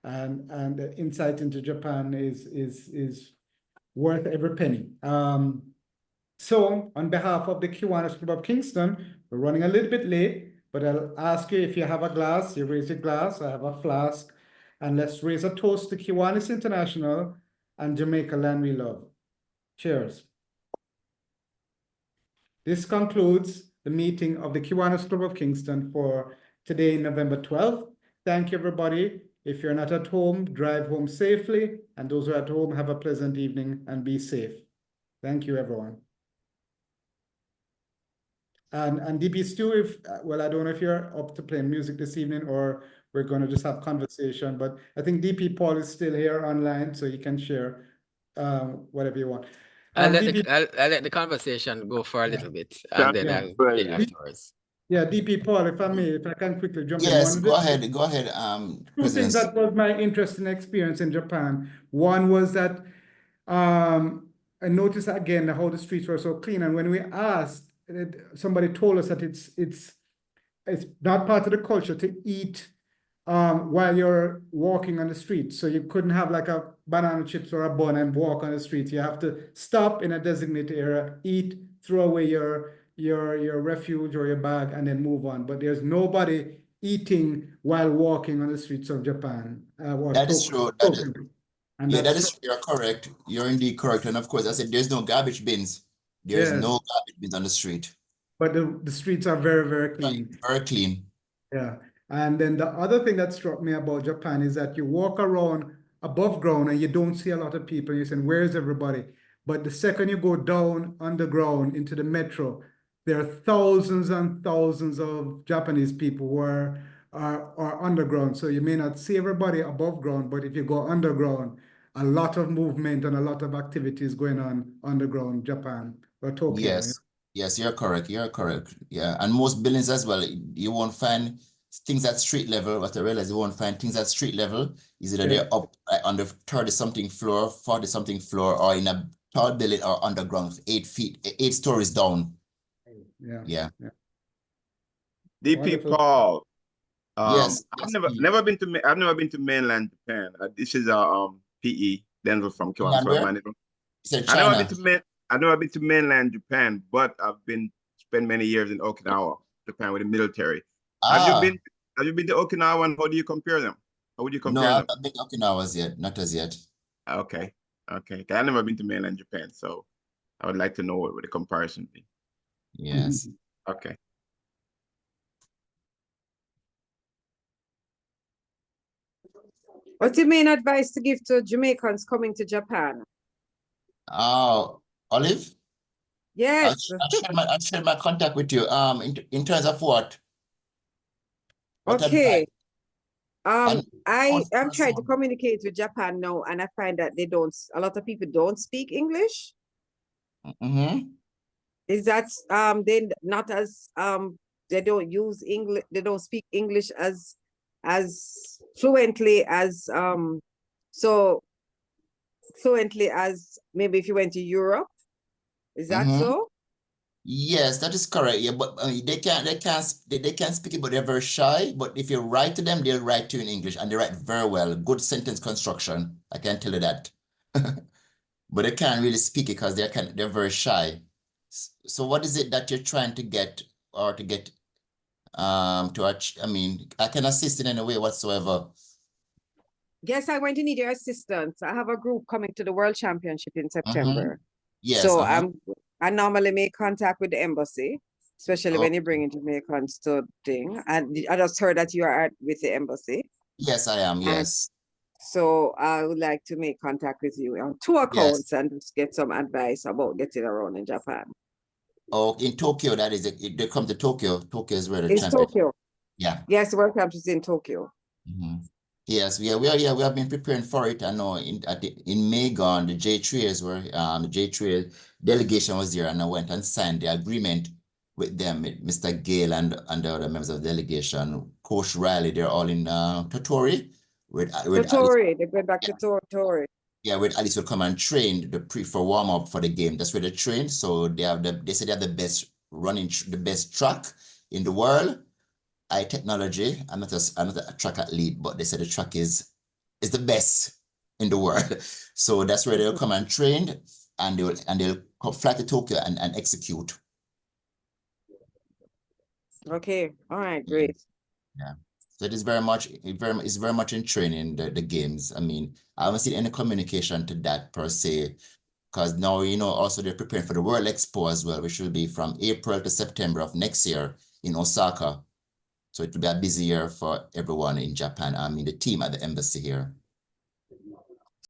[SPEAKER 7] the insight into Japan is worth every penny. So on behalf of the Kiwanis Club of Kingston, we're running a little bit late, but I'll ask you if you have a glass, you raise your glass. I have a flask, and let's raise a toast to Kiwanis International and Jamaica Land We Love. Cheers. This concludes the meeting of the Kiwanis Club of Kingston for today, November 12th. Thank you, everybody. If you're not at home, drive home safely, and those who are at home, have a pleasant evening and be safe. Thank you, everyone. And DP Stu, well, I don't know if you're up to playing music this evening or we're going to just have conversation, but I think DP Paul is still here online, so you can share whatever you want.
[SPEAKER 13] I'll let the conversation go for a little bit, and then I'll play afterwards.
[SPEAKER 7] Yeah, DP Paul, if I can quickly jump in.
[SPEAKER 14] Yes, go ahead.
[SPEAKER 7] Two things that was my interesting experience in Japan. One was that I noticed again how the streets were so clean, and when we asked, somebody told us that it's not part of the culture to eat while you're walking on the street. So you couldn't have like a banana chips or a bun and walk on the street. You have to stop in a designated area, eat, throw away your refuge or your bag, and then move on. But there's nobody eating while walking on the streets of Japan.
[SPEAKER 14] That is true. You're correct. You're indeed correct. And of course, I said there's no garbage bins. There's no garbage bins on the street.
[SPEAKER 7] But the streets are very, very clean.
[SPEAKER 14] Very clean.
[SPEAKER 7] Yeah. And then the other thing that struck me about Japan is that you walk around above ground and you don't see a lot of people. You're saying, where's everybody? But the second you go down underground into the metro, there are thousands and thousands of Japanese people who are underground. So you may not see everybody above ground, but if you go underground, a lot of movement and a lot of activities going on underground Japan or Tokyo.
[SPEAKER 14] Yes, yes, you're correct. You're correct. Yeah, and most buildings as well, you won't find things at street level. What I realize, you won't find things at street level. Is either they're up on the 30-something floor, 40-something floor, or in a tall building or underground, 8 stories down. Yeah.
[SPEAKER 3] DP Paul.
[SPEAKER 14] Yes.
[SPEAKER 3] I've never been to mainland Japan. This is PE Denzel from Kiwanis. I've never been to mainland Japan, but I've spent many years in Okinawa, Japan, with the military. Have you been to Okinawa, and how do you compare them? How would you compare them?
[SPEAKER 14] No, I've not been to Okinawa not as yet.
[SPEAKER 3] Okay. I've never been to mainland Japan, so I would like to know what would the comparison be.
[SPEAKER 14] Yes.
[SPEAKER 3] Okay.
[SPEAKER 21] What's your main advice to give to Jamaicans coming to Japan?
[SPEAKER 14] Olive?
[SPEAKER 21] Yes.
[SPEAKER 14] I'll share my contact with you. In terms of what?
[SPEAKER 21] Okay.
[SPEAKER 14] And
[SPEAKER 21] I am trying to communicate with Japan now, and I find that a lot of people don't speak English. Is that they not as they don't use English, they don't speak English as fluently as fluently as maybe if you went to Europe. Is that so?
[SPEAKER 14] Yes, that is correct. Yeah, but they can't speak it, but they're very shy. But if you write to them, they'll write to you in English, and they write very well. Good sentence construction. I can tell you that. But they can't really speak it because they're very shy. So what is it that you're trying to get or to get I mean, I can assist in any way whatsoever.
[SPEAKER 21] Yes, I'm going to need your assistance. I have a group coming to the World Championship in September.
[SPEAKER 14] Yes.
[SPEAKER 21] So I normally make contact with the embassy, especially when you bring in Jamaicans to thing. And I just heard that you are with the embassy.
[SPEAKER 14] Yes, I am. Yes.
[SPEAKER 21] So I would like to make contact with you on 2 accounts and just get some advice about getting around in Japan.
[SPEAKER 14] Oh, in Tokyo, that is it. They come to Tokyo. Tokyo is where the
[SPEAKER 21] It's
[SPEAKER 14] champion.
[SPEAKER 21] Tokyo.
[SPEAKER 14] Yeah.
[SPEAKER 21] Yes, the World Cup is in Tokyo.
[SPEAKER 14] Yes, we have been preparing for it. I know in May gone, the J3 delegation was there, and I went and signed the agreement with them, with Mr. Gale and the other members of the delegation. Coach Riley, they're all in Totori.
[SPEAKER 21] Totori, they go back to Totori.
[SPEAKER 14] Yeah, where Alice will come and train for warm up for the game. That's where they train. So they say they have the best the best track in the world. Technology. I'm not a track athlete, but they said the track is the best in the world. So that's where they'll come and train, and they'll fly to Tokyo and execute.
[SPEAKER 21] Okay. All right. Great.
[SPEAKER 14] Yeah. So it is very much in training the games. I mean, I haven't seen any communication to that per se, because now also they're preparing for the World Expo as well, which will be from April to September of next year in Osaka. So it will be a busy year for everyone in Japan. I mean, the team at the embassy here.